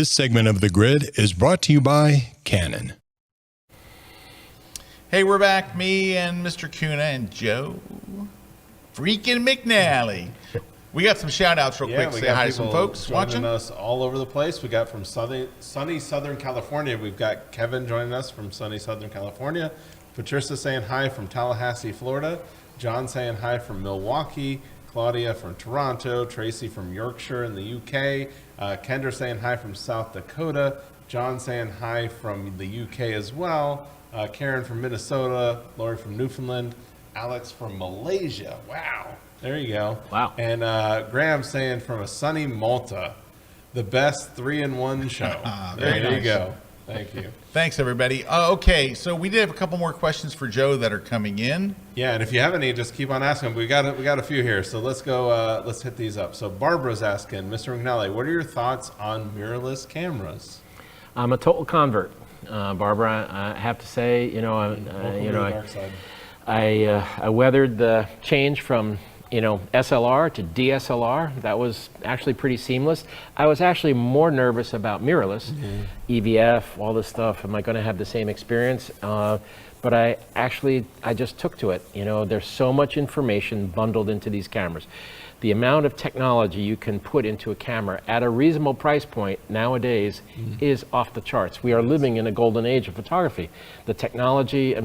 This segment of The Grid is brought to you by Canon. Hey, we're back. Me and Mr. Kuna and Joe Freakin McNally. We got some shout outs real quick. Say hi to some folks watching us all over the place. We got from sunny Southern California. We've got Kevin joining us from sunny Southern California. Patricia saying hi from Tallahassee, Florida. John saying hi from Milwaukee. Claudia from Toronto. Tracy from Yorkshire in the UK. Kendra saying hi from South Dakota. John saying hi from the UK as well. Karen from Minnesota. Lori from Newfoundland. Alex from Malaysia. Wow. There you go. Wow. And Graham saying from a sunny Malta, the best 3-in-1 show. There you go. Thank you. Thanks, everybody. Okay, so we did have a couple more questions for Joe that are coming in. Yeah, and if you have any, just keep on asking. We got a few here, so let's go. Let's hit these up. So Barbara's asking, Mr. McNally, what are your thoughts on mirrorless cameras? I'm a total convert, Barbara. I have to say, I weathered the change from SLR to DSLR. That was actually pretty seamless. I was actually more nervous about mirrorless, EVF, all this stuff. Am I going to have the same experience? But I just took to it. There's so much information bundled into these cameras. The amount of technology you can put into a camera at a reasonable price point nowadays is off the charts. We are living in a golden age of photography. The technology,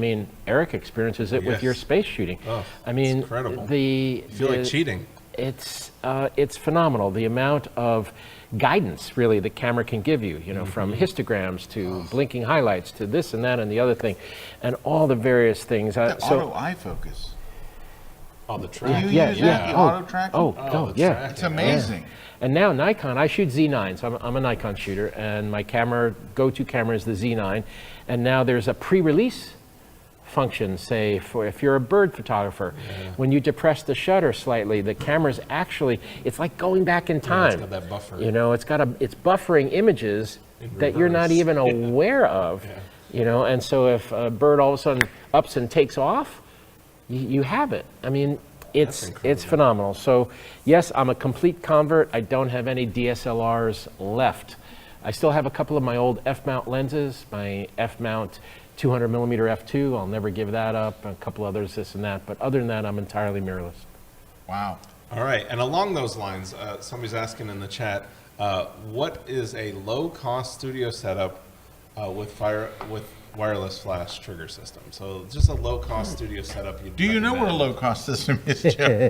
Erik experiences it with your space shooting. Oh, it's incredible. I feel like cheating. It's phenomenal. The amount of guidance, really, the camera can give you, from histograms to blinking highlights to this and that and the other thing, and all the various things. Auto eye focus. Oh, the track. You use that, the auto tracking? Yeah. It's amazing. Yeah. And now Nikon, I shoot Z9, so I'm a Nikon shooter, and my go-to camera is the Z9. And now there's a pre-release function, say, for if you're a bird photographer. When you depress the shutter slightly, the camera's actually, it's like going back in time. It's got that buffer. It's buffering images that you're not even aware of. And so if a bird all of a sudden ups and takes off, you have it. It's phenomenal. So yes, I'm a complete convert. I don't have any DSLRs left. I still have a couple of my old F-mount lenses, my F-mount 200 millimeter f2. I'll never give that up. A couple others, this and that. But other than that, I'm entirely mirrorless. Wow. All right, and along those lines, somebody's asking in the chat, what is a low-cost studio setup with wireless flash trigger system? So just a low-cost studio setup. Do you know what a low-cost system is, Joe?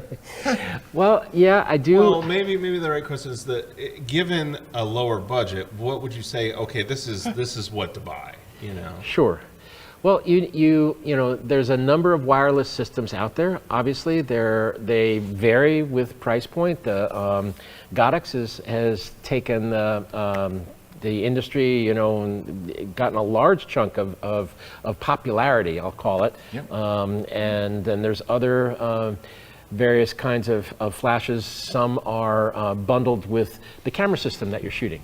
Well, yeah, I do. Well, maybe the right question is that given a lower budget, what would you say? Okay, this is what to buy. Sure. Well, there's a number of wireless systems out there. Obviously, they vary with price point. The Godox has taken the industry, gotten a large chunk of popularity, I'll call it. Yep. And then there's other various kinds of flashes. Some are bundled with the camera system that you're shooting.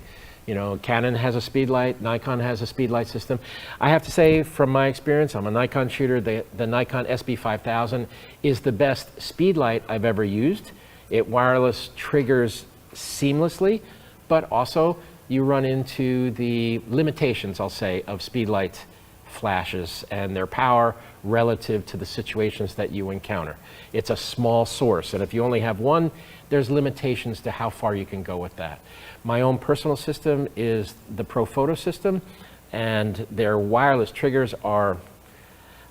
Canon has a speed light, Nikon has a speed light system. I have to say, from my experience, I'm a Nikon shooter, the Nikon SB5000 is the best speed light I've ever used. It wireless triggers seamlessly, but also you run into the limitations, I'll say, of speed light flashes and their power relative to the situations that you encounter. It's a small source, and if you only have one, there's limitations to how far you can go with that. My own personal system is the ProPhoto system, and their wireless triggers are,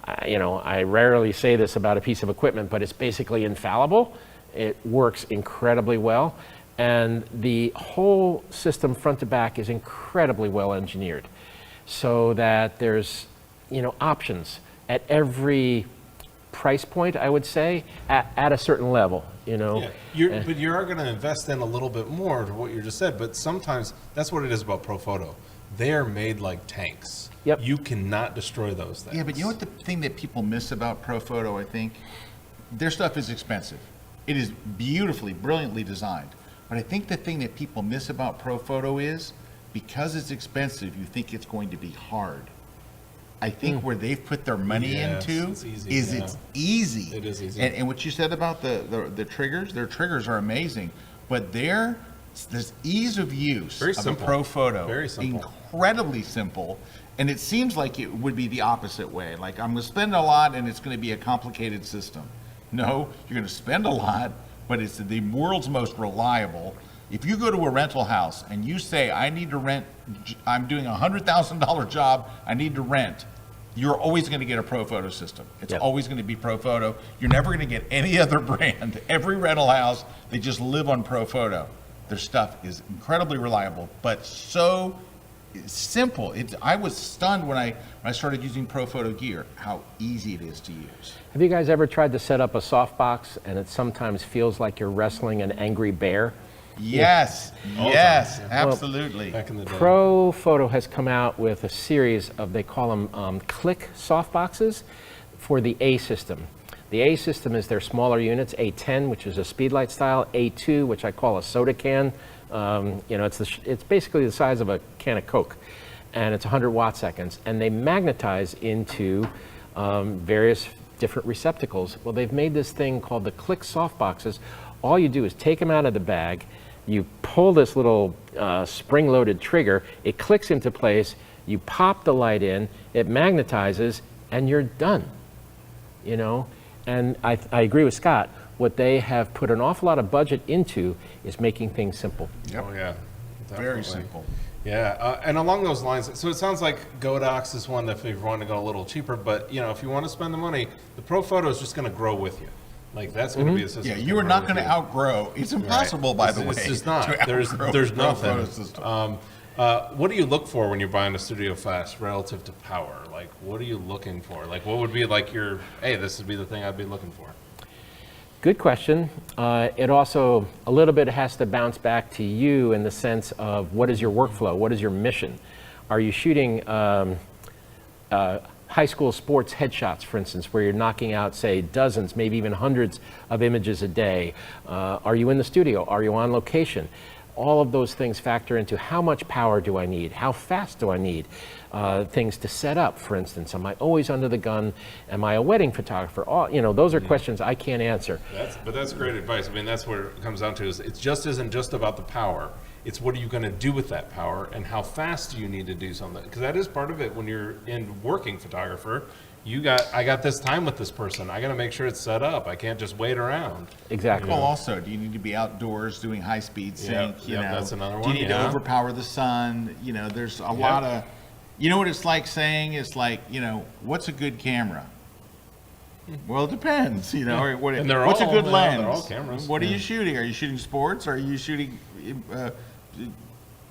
I rarely say this about a piece of equipment, but it's basically infallible. It works incredibly well, and the whole system front to back is incredibly well engineered, so that there's options at every price point, I would say, at a certain level. But you are going to invest in a little bit more to what you just said. But sometimes that's what it is about ProPhoto. They are made like tanks. Yep. You cannot destroy those things. Yeah, but you know what the thing that people miss about ProPhoto, I think? Their stuff is expensive. It is beautifully, brilliantly designed. But I think the thing that people miss about ProPhoto is, because it's expensive, you think it's going to be hard. I think where they've put their money into it's easy. It's easy. It is easy. And what you said about the triggers, their triggers are amazing, but their this ease of use Very of simple. a pro photo. Very simple. Incredibly simple. And it seems like it would be the opposite way. Like, I'm going to spend a lot and it's going to be a complicated system. No, you're going to spend a lot, but it's the world's most reliable. If you go to a rental house and you say, I need to rent, I'm doing a $100,000 job, I need to rent, you're always going to get a pro photo system. It's always going to be pro photo. You're never going to get any other brand. Every rental house, they just live on pro photo. Their stuff is incredibly reliable, but so simple. I was stunned when I started using pro photo gear, how easy it is to use. Have you guys ever tried to set up a softbox and it sometimes feels like you're wrestling an angry bear? Yes, yes, absolutely. Back in the day. Pro Photo has come out with a series of, they call them click softboxes for the A system. The A system is their smaller units, A10, which is a speedlight style, A2, which I call a soda can. It's basically the size of a can of Coke, and it's 100 watt seconds, and they magnetize into various different receptacles. Well, they've made this thing called the click softboxes. All you do is take them out of the bag, you pull this little spring-loaded trigger, it clicks into place, you pop the light in, it magnetizes, and you're done. You know, and I agree with Scott. What they have put an awful lot of budget into is making things simple. Yep. Oh yeah, definitely. Very simple. Yeah, and along those lines, so it sounds like Godox is one that if you want to go a little cheaper, but if you want to spend the money, the Pro Photo is just going to grow with you. Like that's going to be a system. Yeah, you are not going to outgrow. It's impossible, by the way. It's just not. to There's outgrow the Pro nothing. Photo system. What do you look for when you're buying a Studio Flash relative to power? Like, what are you looking for? Like, what would be like your, hey, this would be the thing I'd be looking for? Good question. It also, a little bit has to bounce back to you in the sense of what is your workflow? What is your mission? Are you shooting high school sports headshots, for instance, where you're knocking out, say, dozens, maybe even hundreds of images a day? Are you in the studio? Are you on location? All of those things factor into how much power do I need? How fast do I need? Things to set up, for instance. Am I always under the gun? Am I a wedding photographer? Those are questions I can't answer. But that's great advice. I mean, that's where it comes down to is it just isn't just about the power. It's what are you going to do with that power and how fast do you need to do something? Because that is part of it when you're in working photographer. I got this time with this person. I got to make sure it's set up. I can't just wait around. Exactly. Well, also, do you need to be outdoors doing high-speed sync? That's another Do you one, need to overpower the sun? There's a lot of, what it's like saying? It's like, what's a good camera? Well, it depends, And what's a good lens? They're all cameras. What are you shooting? Are you shooting sports? Or are you shooting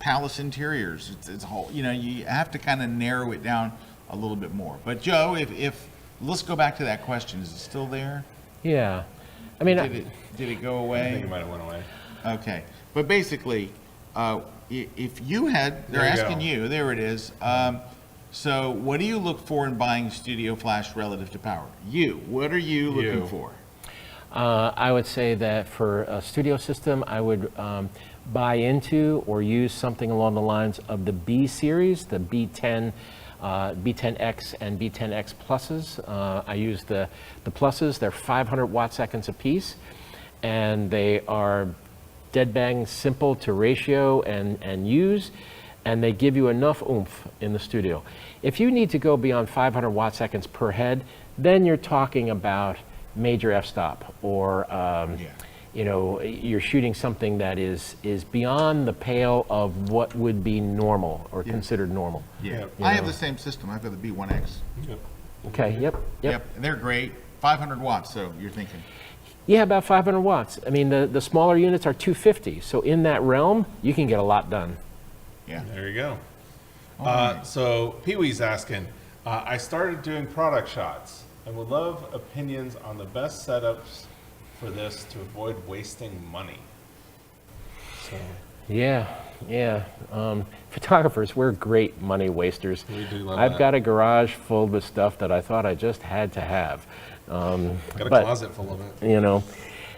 palace interiors? It's a whole, you have to kind of narrow it down a little bit more. But Joe, if let's go back to that question. Is it still there? Yeah. I mean, Did it go away? I think it might have went away. Okay, but basically, if you had, they're There you asking go. you, there it is. So what do you look for in buying Studio Flash relative to power? What are you looking for? I would say that for a studio system, I would buy into or use something along the lines of the B series, the B10, B10X and B10X pluses. I use the pluses. They're 500 watt seconds a piece, and they are dead bang simple to ratio and use, and they give you enough oomph in the studio. If you need to go beyond 500 watt seconds per head, then you're talking about major f-stop or you're shooting something that is beyond the pale of what would be normal or considered normal. Yeah, I have the same system. I've got the B1X. Yep. Okay, yep. And they're great. 500 watts, so you're thinking. Yeah, about 500 watts. I mean, the smaller units are 250. So in that realm, you can get a lot done. Yeah. There you go. right. So Pee-wee's asking, I started doing product shots and would love opinions on the best setups for this to avoid wasting money. So Yeah. Photographers, we're great money wasters. We do love I've that. got a garage full of stuff that I thought I just had to have. got a but, closet full of it.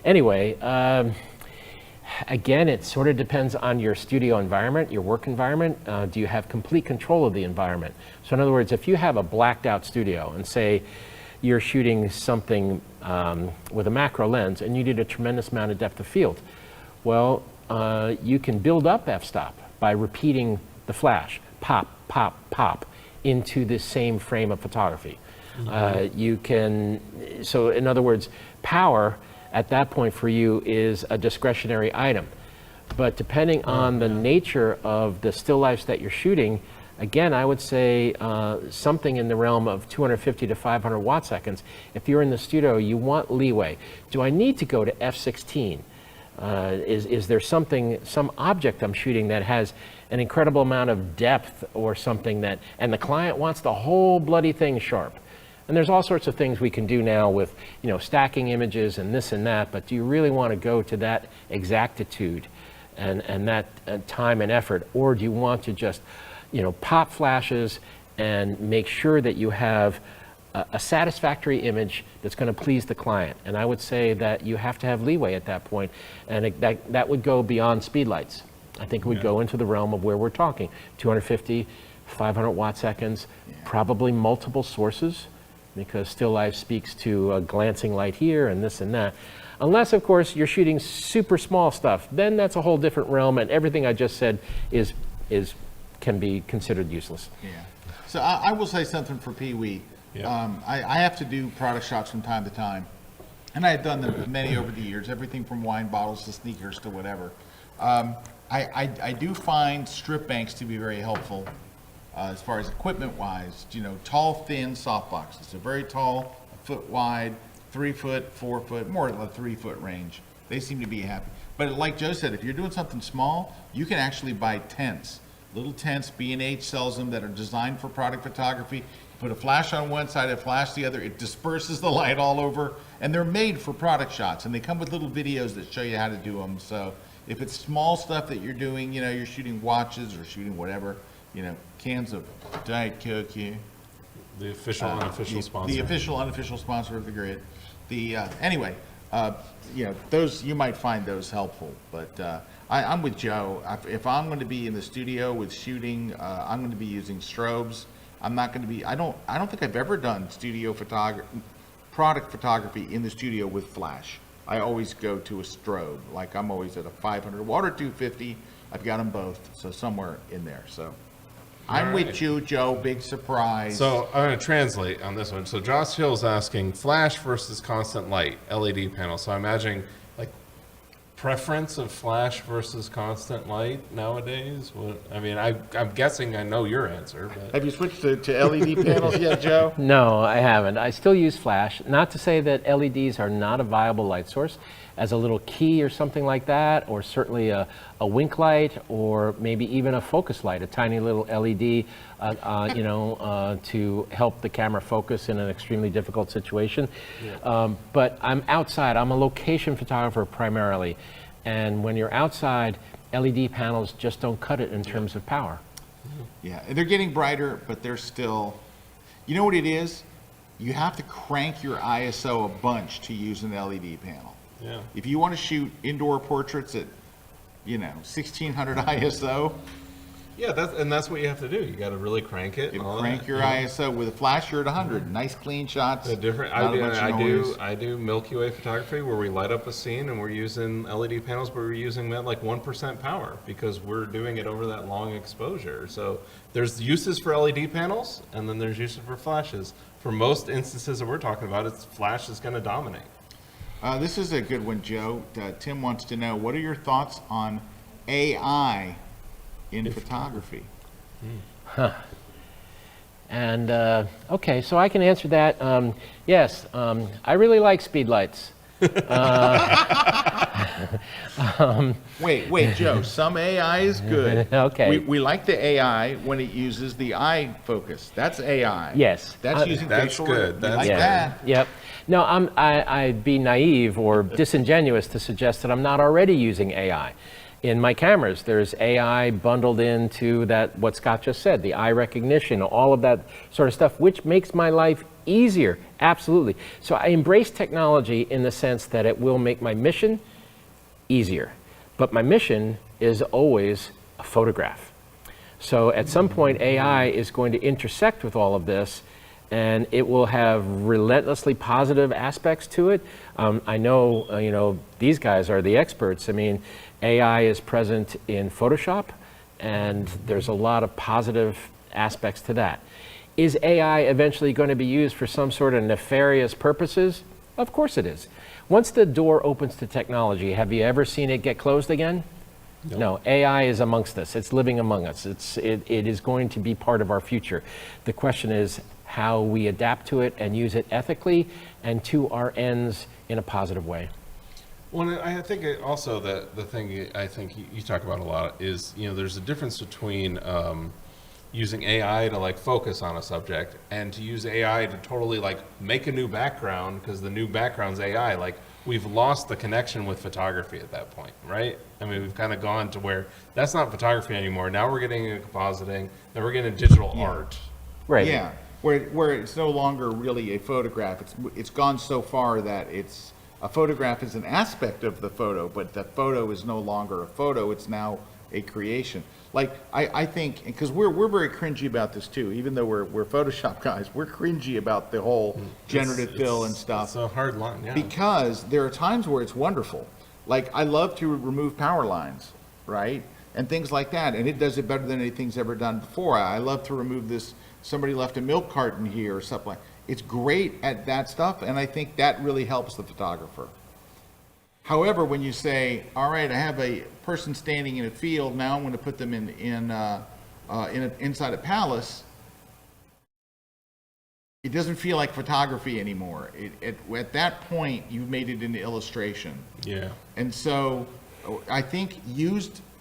Anyway, again, it sort of depends on your studio environment, your work environment. Do you have complete control of the environment? So in other words, if you have a blacked out studio and say you're shooting something with a macro lens and you need a tremendous amount of depth of field, well, you can build up f-stop by repeating the flash, pop, pop, pop, into this same frame of photography. You can, so in other words, power at that point for you is a discretionary item. But depending on the nature of the still lifes that you're shooting, again, I would say something in the realm of 250 to 500 watt seconds. If you're in the studio, you want leeway. Do I need to go to f16? Is there some object I'm shooting that has an incredible amount of depth or something that, and the client wants the whole bloody thing sharp? And there's all sorts of things we can do now with, stacking images and this and that, but do you really want to go to that exactitude and that time and effort? Or do you want to just, pop flashes and make sure that you have a satisfactory image that's going to please the client? And I would say that you have to have leeway at that point, and that would go beyond speedlights. I think it would go into the realm of where we're talking, 250, 500 watt seconds, probably multiple sources, because still life speaks to a glancing light here and this and that. Unless, of course, you're shooting super small stuff, then that's a whole different realm, and everything I just said can be considered useless. Yeah. So I will say something for Pee Wee. I have to do product shots from time to time, and I have done them many over the years, everything from wine bottles to sneakers to whatever. I do find strip banks to be very helpful as far as equipment-wise. Tall, thin softboxes. They're very tall, a foot wide, 3 foot, 4 foot, more than a 3 foot range. They seem to be happy. But like Joe said, if you're doing something small, you can actually buy tents. Little tents, B&H sells them, that are designed for product photography. You put a flash on one side, a flash the other, it disperses the light all over, and they're made for product shots, and they come with little videos that show you how to do them. So if it's small stuff that you're doing, you're shooting watches or shooting whatever, cans of Diet Coke here. The official, unofficial sponsor. The official, unofficial sponsor of the grid. Anyway, those, you might find those helpful, but I'm with Joe. If I'm going to be in the studio with shooting, I'm going to be using strobes. I'm not going to be, I don't think I've ever done product photography in the studio with flash. I always go to a strobe. Like I'm always at a 500 watt or 250. I've got them both, so somewhere in there. So I'm with you, Joe. Big surprise. So I'm going to translate on this one. So Josh Hill's asking flash versus constant light, LED panel. So I'm imagining like preference of flash versus constant light nowadays. I'm guessing I know your answer. But. Have you switched to LED panels yet, Joe? No, I haven't. I still use flash. Not to say that LEDs are not a viable light source. As a little key or something like that, or certainly a wink light, or maybe even a focus light, a tiny little LED, to help the camera focus in an extremely difficult situation. But I'm outside. I'm a location photographer primarily, and when you're outside, LED panels just don't cut it in terms of power. Yeah, they're getting brighter, but they're still. You know what it is? You have to crank your ISO a bunch to use an LED panel. Yeah. If you want to shoot indoor portraits at, 1600 ISO. Yeah, that's what you have to do. You got to really crank it. Crank your ISO with a flash. You're at 100. Nice clean shots. I do Milky Way photography where we light up a scene and we're using LED panels, but we're using that like 1% power because we're doing it over that long exposure. So there's uses for LED panels and then there's uses for flashes. For most instances that we're talking about, flash is going to dominate. This is a good one, Joe. Tim wants to know, what are your thoughts on AI in photography? And okay, so I can answer that. Yes, I really like speedlights. Wait, Joe. Some AI is good. Okay. We like the AI when it uses the eye focus. That's AI. Yes. That's using that's facial. good. We like yeah. that. Yep. No, I'd be naive or disingenuous to suggest that I'm not already using AI. In my cameras, there's AI bundled into that, what Scott just said, the eye recognition, all of that sort of stuff, which makes my life easier, absolutely. So I embrace technology in the sense that it will make my mission easier. But my mission is always a photograph. So at some point, AI is going to intersect with all of this and it will have relentlessly positive aspects to it. I know, these guys are the experts. I mean, AI is present in Photoshop, and there's a lot of positive aspects to that. Is AI eventually going to be used for some sort of nefarious purposes? Of course it is. Once the door opens to technology, have you ever seen it get closed again? No, AI is amongst us. It's living among us. It is going to be part of our future. The question is how we adapt to it and use it ethically and to our ends in a positive way. Well, I think also that the thing I think you talk about a lot is, there's a difference between using AI to like focus on a subject and to use AI to totally like make a new background because the new background's AI. Like, we've lost the connection with photography at that point, right? I mean, we've kind of gone to where that's not photography anymore. Now we're getting into compositing, then we're getting digital art. Right. Yeah, where it's no longer really a photograph. It's gone so far that it's a photograph is an aspect of the photo, but the photo is no longer a photo. It's now a creation. Like I think, because we're very cringy about this too. Even though we're Photoshop guys, we're cringy about the whole generative fill and stuff. It's a hard line, yeah. Because there are times where it's wonderful. Like, I love to remove power lines, right? And things like that. And it does it better than anything's ever done before. I love to remove this, somebody left a milk carton here or something like that. It's great at that stuff, and I think that really helps the photographer. However, when you say, all right, I have a person standing in a field, now I'm going to put them inside a palace, it doesn't feel like photography anymore. At that point, you've made it into illustration. Yeah. And so I think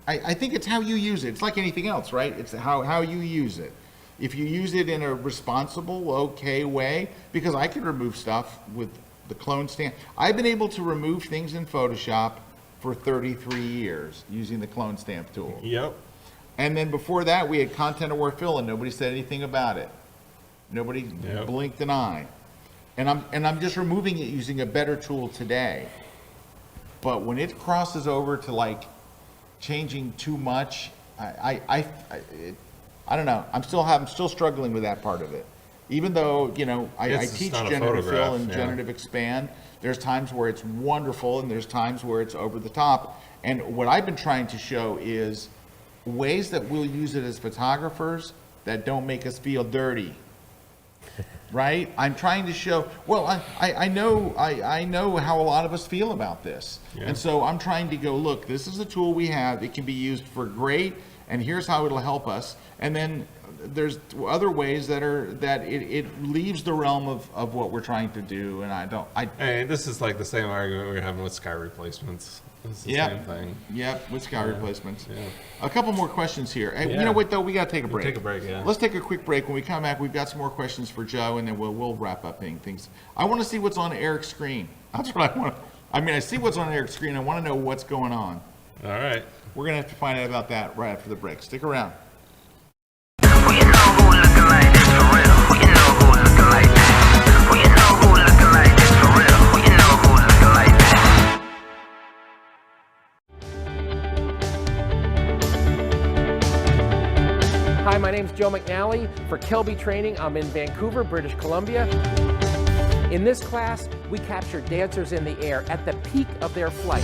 I think it's how you use it. It's like anything else, right? It's how you use it. If you use it in a responsible, okay way, because I can remove stuff with the clone stamp. I've been able to remove things in Photoshop for 33 years using the clone stamp tool. Yep. And then before that, we had content aware fill, and nobody said anything about it. Nobody blinked an eye. And I'm just removing it using a better tool today. But when it crosses over to like changing too much, I don't know. I'm still struggling with that part of it. Even though, I teach generative fill and generative expand, there's times where it's wonderful and there's times where it's over the top. And what I've been trying to show is ways that we'll use it as photographers that don't make us feel dirty. Right? I'm trying to show, well, I know how a lot of us feel about this. Yeah. And so I'm trying to go, look, this is a tool we have. It can be used for great, and here's how it'll help us. And then there's other ways that it leaves the realm of what we're trying to do. And hey, this is like the same argument we were having with sky replacements. It's the same thing. Yep, with sky replacements. Yeah. A couple more questions here. Hey, you know what, though? We got to take a break. Take a break, yeah. Let's take a quick break. When we come back, we've got some more questions for Joe, and then we'll wrap up things. I want to see what's on Erik's screen. That's what I want. I see what's on Erik's screen. I want to know what's going on. All right. We're going to have to find out about that right after the break. Stick around. Hi, my name's Joe McNally. For Kelby Training, I'm in Vancouver, British Columbia. In this class, we capture dancers in the air at the peak of their flight.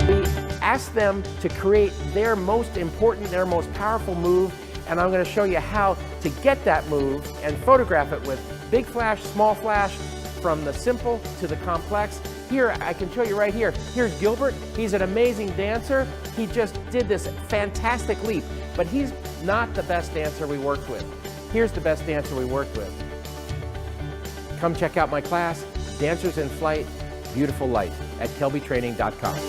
We ask them to create their most important, their most powerful move, and I'm going to show you how to get that move and photograph it with big flash, small flash, from the simple to the complex. Here, I can show you right here. Here's Gilbert. He's an amazing dancer. He just did this fantastic leap, but he's not the best dancer we worked with. Here's the best dancer we worked with. Come check out my class, Dancers in Flight, Beautiful Light, at kelbytraining.com.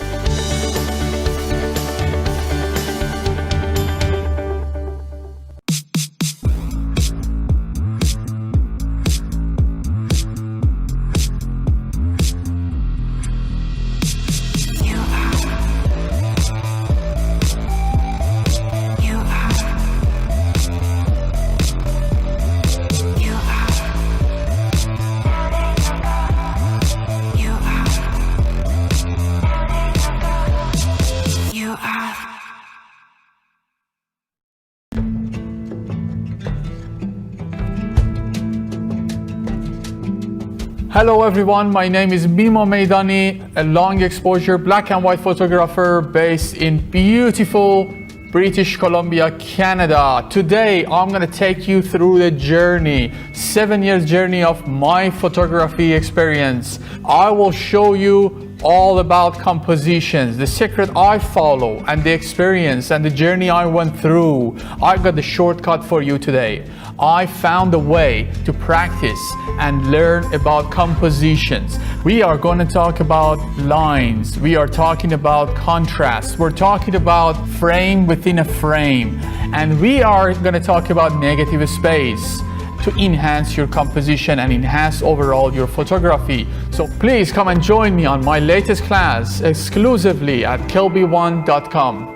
Hello everyone, my name is Mimo Meidani, a long exposure black and white photographer based in beautiful British Columbia, Canada. Today, I'm gonna take you through the journey, 7 years journey of my photography experience. I will show you all about compositions, the secret I follow, and the experience and the journey I went through. I got the shortcut for you today. I found a way to practice and learn about compositions. We are going to talk about lines. We are talking about contrast. We're talking about frame within a frame. And we are going to talk about negative space to enhance your composition and enhance overall your photography. So please come and join me on my latest class exclusively at KelbyOne.com.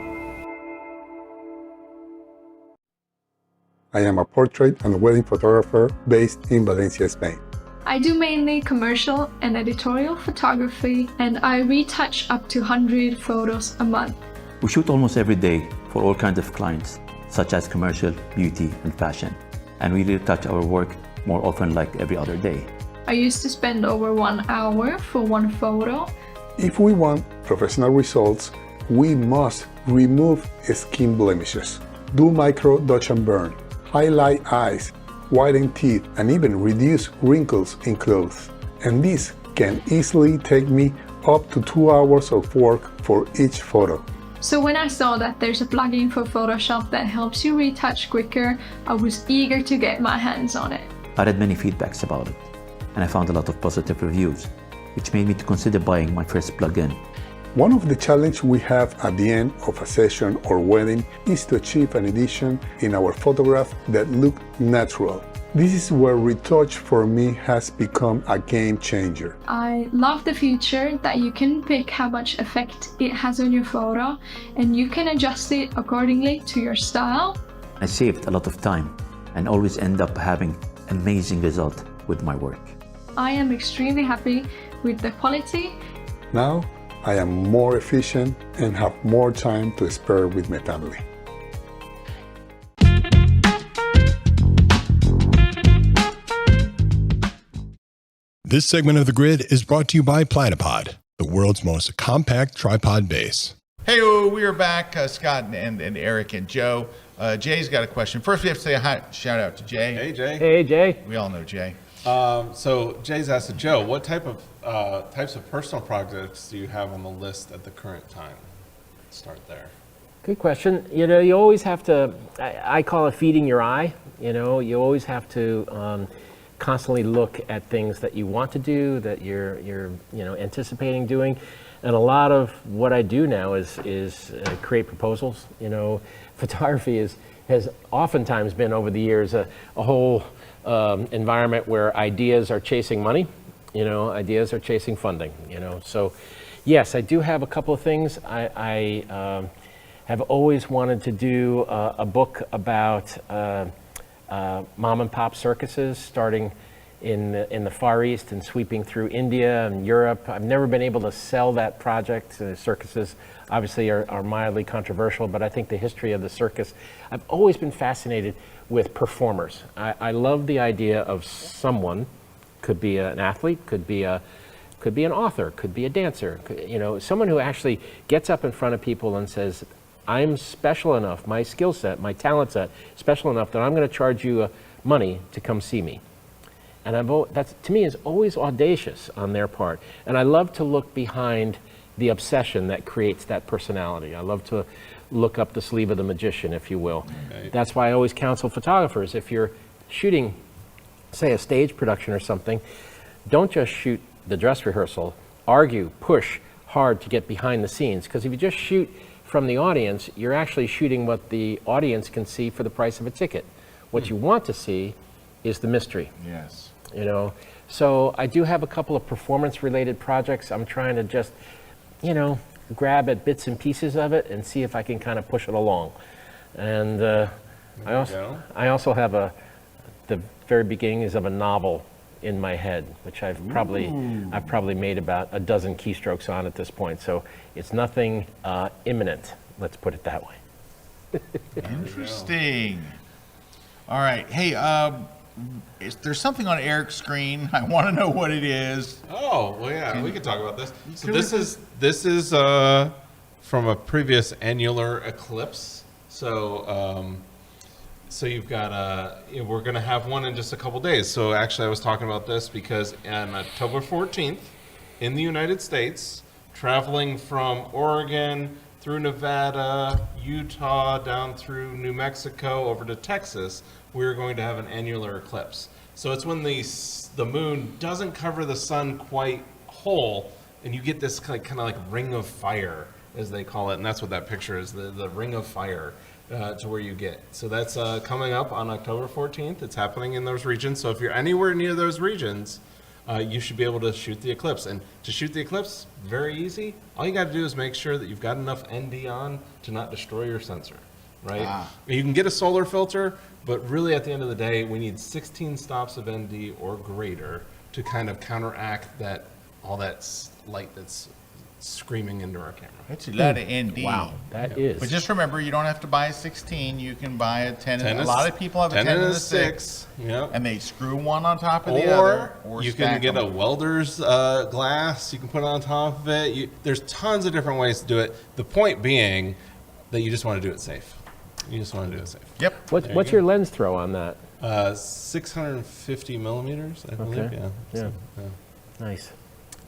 I am a portrait and wedding photographer based in Valencia, Spain. I do mainly commercial and editorial photography, and I retouch up to 100 photos a month. We shoot almost every day for all kinds of clients, such as commercial, beauty, and fashion. And we retouch our work more often, like every other day. I used to spend over 1 hour for one photo. If we want professional results, we must remove skin blemishes, do micro dodge and burn, highlight eyes, whiten teeth, and even reduce wrinkles in clothes. And this can easily take me up to 2 hours of work for each photo. So when I saw that there's a plugin for Photoshop that helps you retouch quicker, I was eager to get my hands on it. I read many feedbacks about it, and I found a lot of positive reviews, which made me to consider buying my first plugin. One of the challenges we have at the end of a session or wedding is to achieve an edition in our photograph that look natural. This is where retouch for me has become a game changer. I love the feature that you can pick how much effect it has on your photo, and you can adjust it accordingly to your style. I saved a lot of time and always end up having amazing result with my work. I am extremely happy with the quality. Now, I am more efficient and have more time to spare with my family. This segment of The Grid is brought to you by Platy Pod, the world's most compact tripod base. Hey, we are back, Scott and Erik and Joe. Jay's got a question. First, we have to say a shout out to Jay. Hey, Jay. Hey, Jay. We all know Jay. So Jay's asked Joe, what types of personal projects do you have on the list at the current time? Let's start there. Good question. You know, you always have to, I call it feeding your eye. You know, you always have to constantly look at things that you want to do, that you're anticipating doing. And a lot of what I do now is create proposals. You know, photography has oftentimes been over the years a whole environment where ideas are chasing money, you know, ideas are chasing funding, you know. So yes, I do have a couple of things. I have always wanted to do a book about mom and pop circuses starting in the Far East and sweeping through India and Europe. I've never been able to sell that project. Circuses obviously are mildly controversial, but I think the history of the circus, I've always been fascinated with performers. I love the idea of someone, could be an athlete, could be an author, could be a dancer, you know, someone who actually gets up in front of people and says, I'm special enough, my skill set, my talent set, special enough that I'm going to charge you money to come see me. And that to me is always audacious on their part. And I love to look behind the obsession that creates that personality. I love to look up the sleeve of the magician, if you will. Okay. That's why I always counsel photographers, if you're shooting, say, a stage production or something, don't just shoot the dress rehearsal. Argue, push hard to get behind the scenes. Because if you just shoot from the audience, you're actually shooting what the audience can see for the price of a ticket. What you want to see is the mystery. Yes. You know, so I do have a couple of performance-related projects. I'm trying to just, you know, grab at bits and pieces of it and see if I can kind of push it along. And I also have the very beginnings of a novel in my head, which I've probably made about a dozen keystrokes on at this point. So it's nothing imminent. Let's put it that way. Interesting. All right. Hey, there's something on Erik's screen. I want to know what it is. Oh, well, yeah, we can talk about this. So this is from a previous annular eclipse. So so you've got we're going to have one in just a couple days. So actually, I was talking about this because on October 14th, in the United States, traveling from Oregon through Nevada, Utah, down through New Mexico, over to Texas, we're going to have an annular eclipse. So it's when the moon doesn't cover the sun quite whole, and you get this kind of like ring of fire, as they call it, and that's what that picture is, the ring of fire to where you get. So that's coming up on October 14th. It's happening in those regions. So if you're anywhere near those regions, you should be able to shoot the eclipse. And to shoot the eclipse, very easy. All you got to do is make sure that you've got enough ND on to not destroy your sensor, right? You can get a solar filter, but really at the end of the day, we need 16 stops of ND or greater to kind of counteract all that light that's screaming into our camera. That's a lot of ND. Wow, that is. But just remember, you don't have to buy a 16. You can buy a 10. A lot of people have a 10 and a 6. Yep. And they screw one on top of the other. Or you can get a welder's glass. You can put it on top of it. There's tons of different ways to do it. The point being that you just want to do it safe. You just want to do it safe. Yep. What's your lens throw on that? 650 millimeters, I believe. Okay. Yeah. Nice.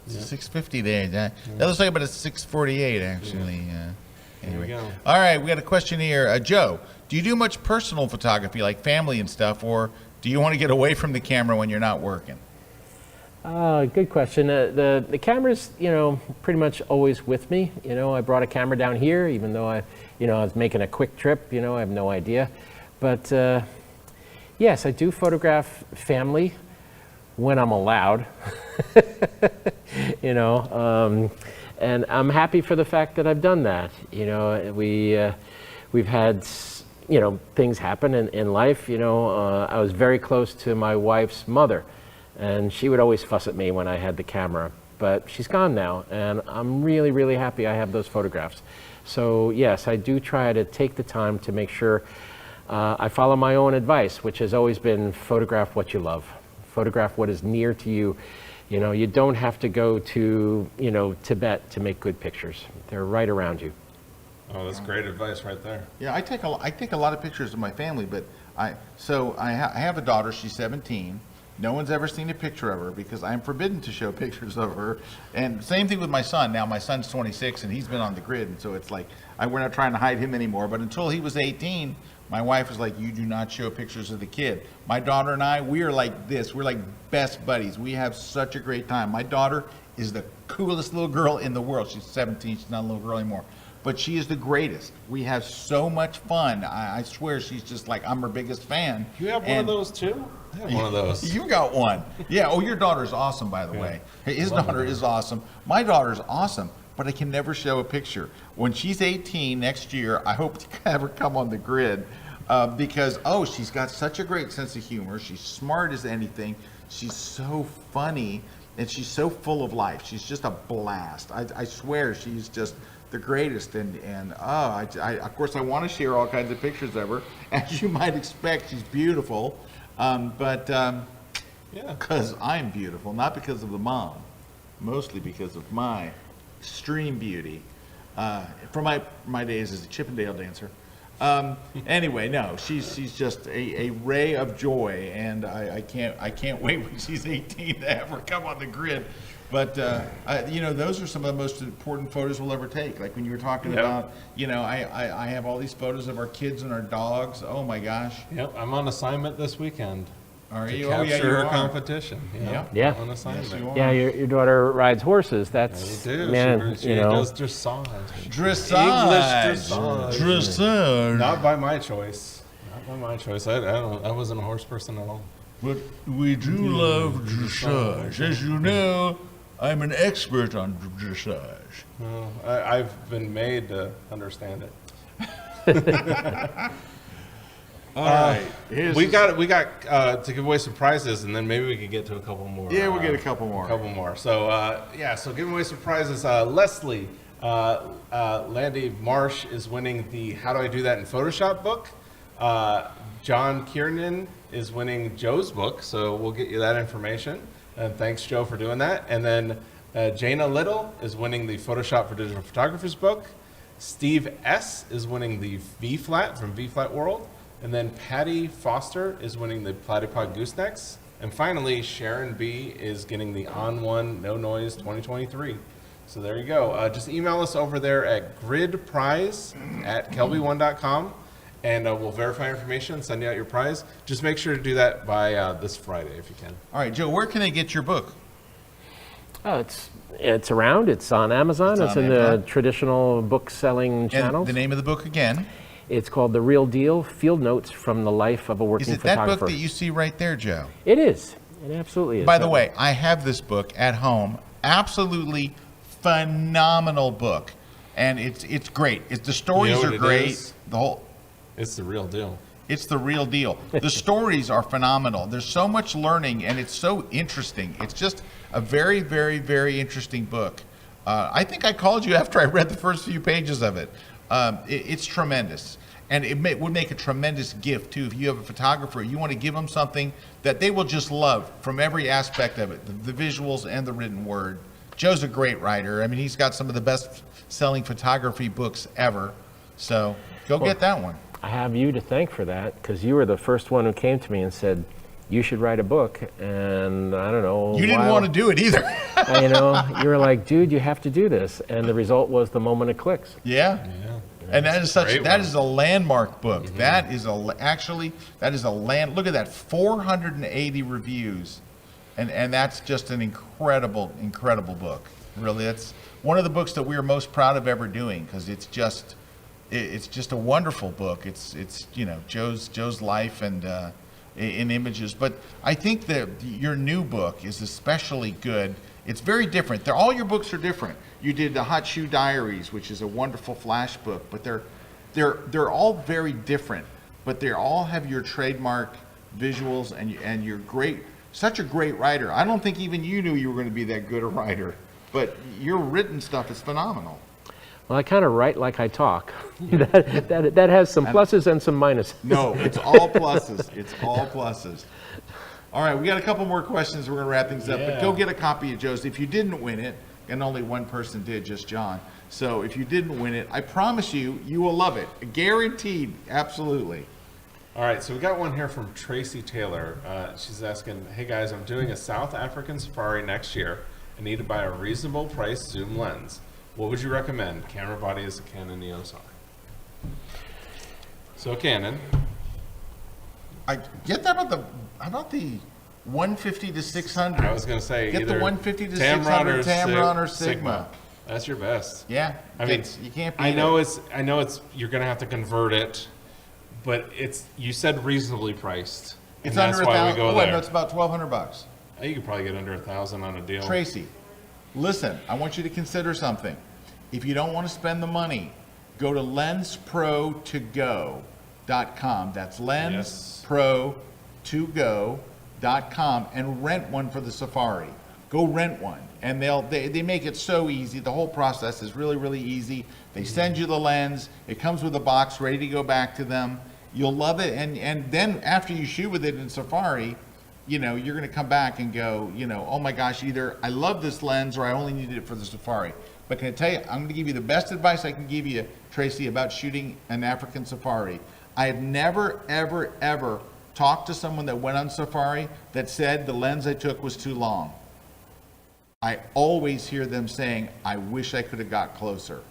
It's a 650 there. That looks like about a 648, actually. Here we go. All right, we got a question here. Joe, do you do much personal photography, like family and stuff, or do you want to get away from the camera when you're not working? Good question. The camera's, pretty much always with me. I brought a camera down here, even though I was making a quick trip. I have no idea. But yes, I do photograph family when I'm allowed. And I'm happy for the fact that I've done that. We've had things happen in life. I was very close to my wife's mother, and she would always fuss at me when I had the camera, but she's gone now, and I'm really, really happy I have those photographs. So yes, I do try to take the time to make sure I follow my own advice, which has always been photograph what you love. Photograph what is near to you. You don't have to go to, Tibet to make good pictures. They're right around you. Oh, that's great advice right there. Yeah, I take a lot of pictures of my family, but I have a daughter. She's 17. No one's ever seen a picture of her because I'm forbidden to show pictures of her. And same thing with my son. Now my son's 26 and he's been on the grid, and so it's like we're not trying to hide him anymore. But until he was 18, my wife was like, you do not show pictures of the kid. My daughter and I, we are like this. We're like best buddies. We have such a great time. My daughter is the coolest little girl in the world. She's 17. She's not a little girl anymore. But she is the greatest. We have so much fun. I swear she's just like, I'm her biggest fan. You have one of those too? I have one of those. You got one. Yeah. Oh, your daughter's awesome, by the way. His daughter is awesome. My daughter's awesome, but I can never show a picture. When she's 18 next year, I hope to have her come on the grid because, she's got such a great sense of humor. She's smart as anything. She's so funny, and she's so full of life. She's just a blast. I swear she's just the greatest, and of course I want to share all kinds of pictures of her. As you might expect, she's beautiful, because I'm beautiful, not because of the mom, mostly because of my extreme beauty from my days as a Chippendale dancer. Anyway, no, she's just a ray of joy, and I can't wait when she's 18 to have her come on the grid. But those are some of the most important photos we'll ever take. Like when you were talking about, I have all these photos of our kids and our dogs. Oh my gosh. Yep, I'm on assignment this weekend. Are you? Capture her competition. Yeah. On assignment. Yes, you are. Yeah, your daughter rides horses. That's man, she does dressage. Dressage. English Dressage. Not by my choice. I wasn't a horse person at all. But we do love dressage. As you know, I'm an expert on dressage. Well, I've been made to understand it. All right. We got to give away some prizes, and then maybe we can get to a couple more. Yeah, we'll get a couple more. So so giving away some prizes. Leslie Landy Marsh is winning the How Do I Do That in Photoshop book. John Kiernan is winning Joe's book, so we'll get you that information. And thanks, Joe, for doing that. And then Jana Little is winning the Photoshop for Digital Photographers book. Steve S. is winning the V-Flat from V-Flat World. And then Patty Foster is winning the Platy Pod Goosenecks. And finally, Sharon B. is getting the On One No Noise 2023. So there you go. Just email us over there at gridprize@kelbyone.com, and we'll verify information and send you out your prize. Just make sure to do that by this Friday if you can. All right, Joe, where can they get your book? Oh, it's around. It's on Amazon. It's in the traditional book selling channels. And the name of the book again? It's called The Real Deal: Field Notes from the Life of a Working Photographer. Is it that book that you see right there, Joe? It is. It absolutely is. By the way, I have this book at home. Absolutely phenomenal book, and it's great. The stories are great. It's the real deal. It's the real deal. The stories are phenomenal. There's so much learning, and it's so interesting. It's just a very, very, very interesting book. I think I called you after I read the first few pages of it. It's tremendous. And it would make a tremendous gift, too. If you have a photographer, you want to give them something that they will just love from every aspect of it, the visuals and the written word. Joe's a great writer. I mean, he's got some of the best-selling photography books ever. So go get that one. I have you to thank for that, because you were the first one who came to me and said, you should write a book. And I don't know. You didn't want to do it either. You know, you were like, dude, you have to do this. And the result was The Moment of Clicks. Yeah. And that is a landmark book. Mm-hmm. That is look at that, 480 reviews. And that's just an incredible, incredible book. Really, that's one of the books that we are most proud of ever doing, because it's just a wonderful book. It's Joe's life and in images. But I think that your new book is especially good. It's very different. All your books are different. You did the Hot Shoe Diaries, which is a wonderful flash book, but they're all very different. But they all have your trademark visuals, and you're great. Such a great writer. I don't think even you knew you were going to be that good a writer, but your written stuff is phenomenal. Well, I kind of write like I talk. that has some pluses and some minuses. No, it's all pluses. It's all pluses. All right, we got a couple more questions. We're going to wrap things up, but go get a copy of Joe's. If you didn't win it, and only one person did, just John. So if you didn't win it, I promise you will love it. Guaranteed, absolutely. All right, so we got one here from Tracy Taylor. She's asking, hey guys, I'm doing a South African safari next year. I need to buy a reasonable price zoom lens. What would you recommend? Camera body is a Canon EOS R. So Canon. I get that about the 150 to 600. I was going to say get either the 150 to 600 Tamron or Sigma. That's your best. Yeah, I mean, you can't beat I know it's you're going to have to convert it. But you said reasonably priced. It's and under that's why we go there. No, it's about $1,200. You could probably get under $1,000 on a deal. Tracy, listen, I want you to consider something. If you don't want to spend the money, go to lensprotogo.com. That's lensprotogo.com and rent one for the safari. Go rent one. And they make it so easy. The whole process is really, really easy. They send you the lens. It comes with a box ready to go back to them. You'll love it. And then after you shoot with it in Safari, you're going to come back and go, oh my gosh, either I love this lens or I only needed it for the Safari. But can I tell you, I'm going to give you the best advice I can give you, Tracy, about shooting an African safari. I have never, ever, ever talked to someone that went on safari that said the lens I took was too long. I always hear them saying, I wish I could have got closer.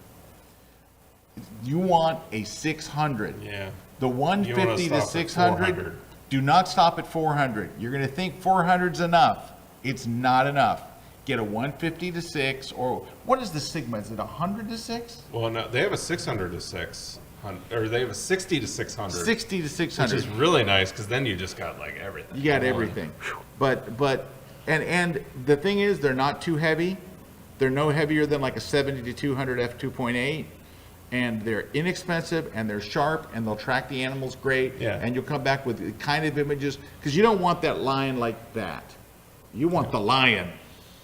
You want a 600. Yeah. The 150 to 600, do not stop at 400. You're going to think 400's enough. It's not enough. Get a 150 to 6, or what is the Sigma? Is it 100 to 6? Well, no, they have a 600 to 600, or they have a 60 to 600. 60 to 600. Which is really nice, because then you just got like everything. You got everything. And the thing is, they're not too heavy. They're no heavier than like a 70 to 200 f2.8. And they're inexpensive, and they're sharp, and they'll track the animals great. Yeah. And you'll come back with the kind of images, because you don't want that lion like that. You want the lion.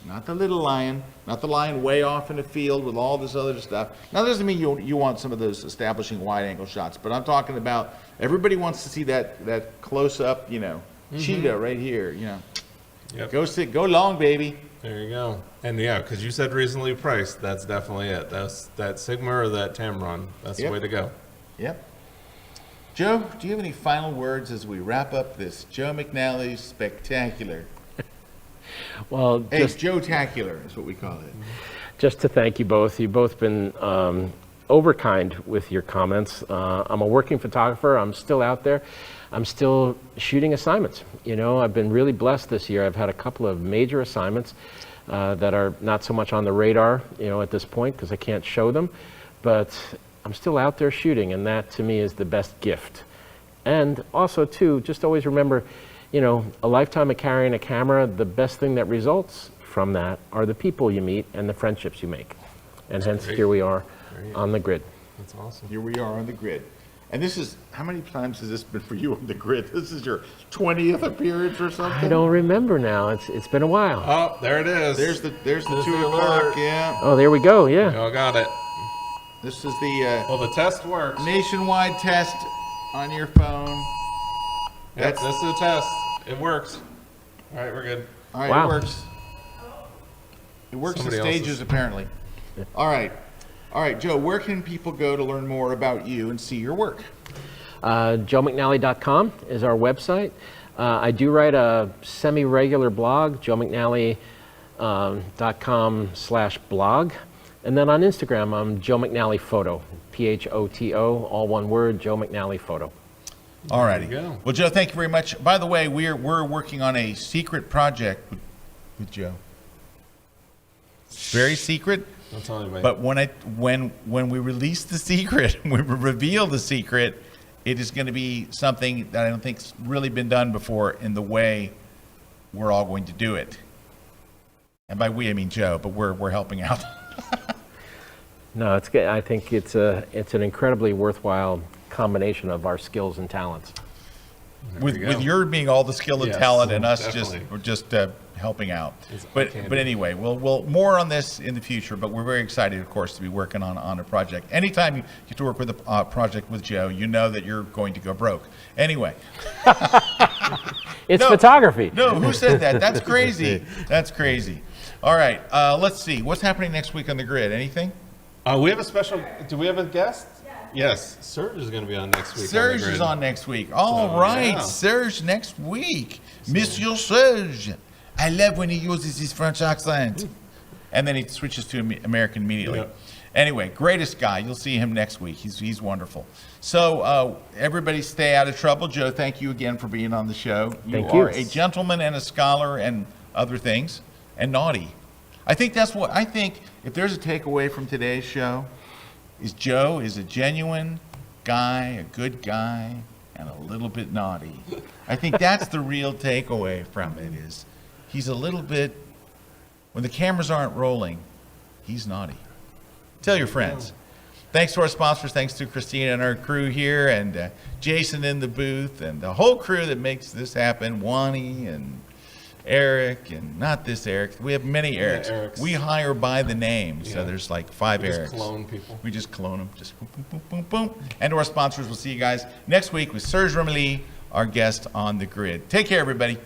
Not the little lion, not the lion way off in the field with all this other stuff. Now, that doesn't mean you want some of those establishing wide-angle shots, but I'm talking about everybody wants to see that close-up, cheetah right here, Yep. Go long, baby. There you go. And yeah, because you said reasonably priced, that's definitely it. That's that Sigma or that Tamron. That's the way to go. Yep. Joe, do you have any final words as we wrap up this Joe McNally spectacular? Well, Hey, Joe-tacular is what we call it. just to thank you both. You've both been overkind with your comments. I'm a working photographer. I'm still out there. I'm still shooting assignments. I've been really blessed this year. I've had a couple of major assignments that are not so much on the radar, at this point, because I can't show them. But I'm still out there shooting, and that to me is the best gift. And also, too, just always remember, a lifetime of carrying a camera, the best thing that results from that are the people you meet and the friendships you make. And hence, here we are on the grid. That's awesome. Here we are on the grid. And this is, how many times has this been for you on the grid? This is your 20th appearance or something? I don't remember now. It's been a while. Oh, there it is. There's the 2 o'clock, yeah. Oh, there we go, yeah. Y'all got it. This is the Well, the test works. nationwide test on your phone. Yep, this is a test. It works. All right, we're good. All right, Wow. it works. It works Somebody in else's. stages, apparently. All right, Joe, where can people go to learn more about you and see your work? JoeMcNally.com is our website. I do write a semi-regular blog, JoeMcNally.com/blog. And then on Instagram, I'm Joe McNally Photo, PHOTO, all one word, Joe McNally Photo. All righty. There you go. Well, Joe, thank you very much. By the way, we're working on a secret project with Joe. Very secret. Don't tell anybody. But when we release the secret, when we reveal the secret, it is going to be something that I don't think's really been done before in the way we're all going to do it. And by we, I mean Joe, but we're helping out. No, it's good. I think it's an incredibly worthwhile combination of our skills and talents. With your being all the skill and Yes, talent, and us definitely. we're just helping out. It's But candy. anyway, we'll more on this in the future. But we're very excited, of course, to be working on a project. Anytime you get to work with a project with Joe, you know that you're going to go broke. Anyway, It's No. photography. no, who said that? That's crazy. That's crazy. All right, let's see. What's happening next week on the grid? Anything? We have a special. Do we have a guest? Yes, Serge is going to be on next week. Serge the is grid. on next week. All So, right, yeah. Serge next week. Monsieur Serge. I love when he uses his French accent. And then he switches to American immediately. Yep. Anyway, greatest guy. You'll see him next week. He's wonderful. So everybody stay out of trouble. Joe, thank you again for being on the show. Thank You are you. a gentleman and a scholar and other things. And naughty. I think if there's a takeaway from today's show, is Joe is a genuine guy, a good guy, and a little bit naughty. I think that's the real takeaway from it is he's a little bit, when the cameras aren't rolling, he's naughty. Tell your friends. Thanks to our sponsors. Thanks to Christina and our crew here, and Jason in the booth, and the whole crew that makes this happen, Wani and Erik, and not this Erik. We have many Eriks. Eriks. We hire by the name, so Yeah. there's like 5 We Eriks. just clone people. We just clone them. Just boom, boom, boom, boom, boom. And to our sponsors, we'll see you guys next week with Serge Remeli, our guest on the grid. Take care, everybody.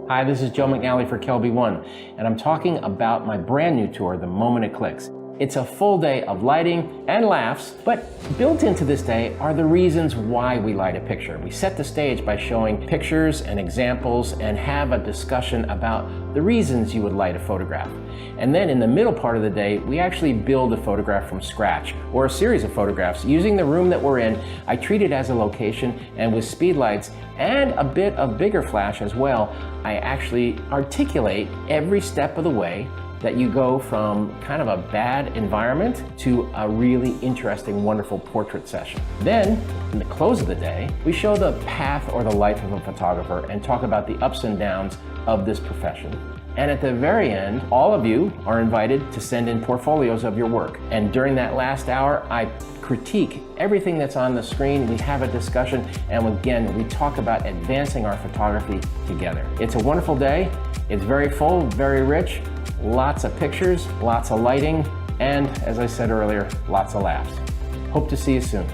Hi, this is Joe McNally for KelbyOne, and I'm talking about my brand new tour, The Moment It Clicks. It's a full day of lighting and laughs, but built into this day are the reasons why we light a picture. We set the stage by showing pictures and examples and have a discussion about the reasons you would light a photograph. And then in the middle part of the day, we actually build a photograph from scratch, or a series of photographs. Using the room that we're in, I treat it as a location, and with speed lights and a bit of bigger flash as well, I actually articulate every step of the way that you go from kind of a bad environment to a really interesting, wonderful portrait session. Then, in the close of the day, we show the path or the life of a photographer and talk about the ups and downs of this profession. And at the very end, all of you are invited to send in portfolios of your work. And during that last hour, I critique everything that's on the screen. We have a discussion, and again, we talk about advancing our photography together. It's a wonderful day. It's very full, very rich, lots of pictures, lots of lighting, and as I said earlier, lots of laughs. Hope to see you soon.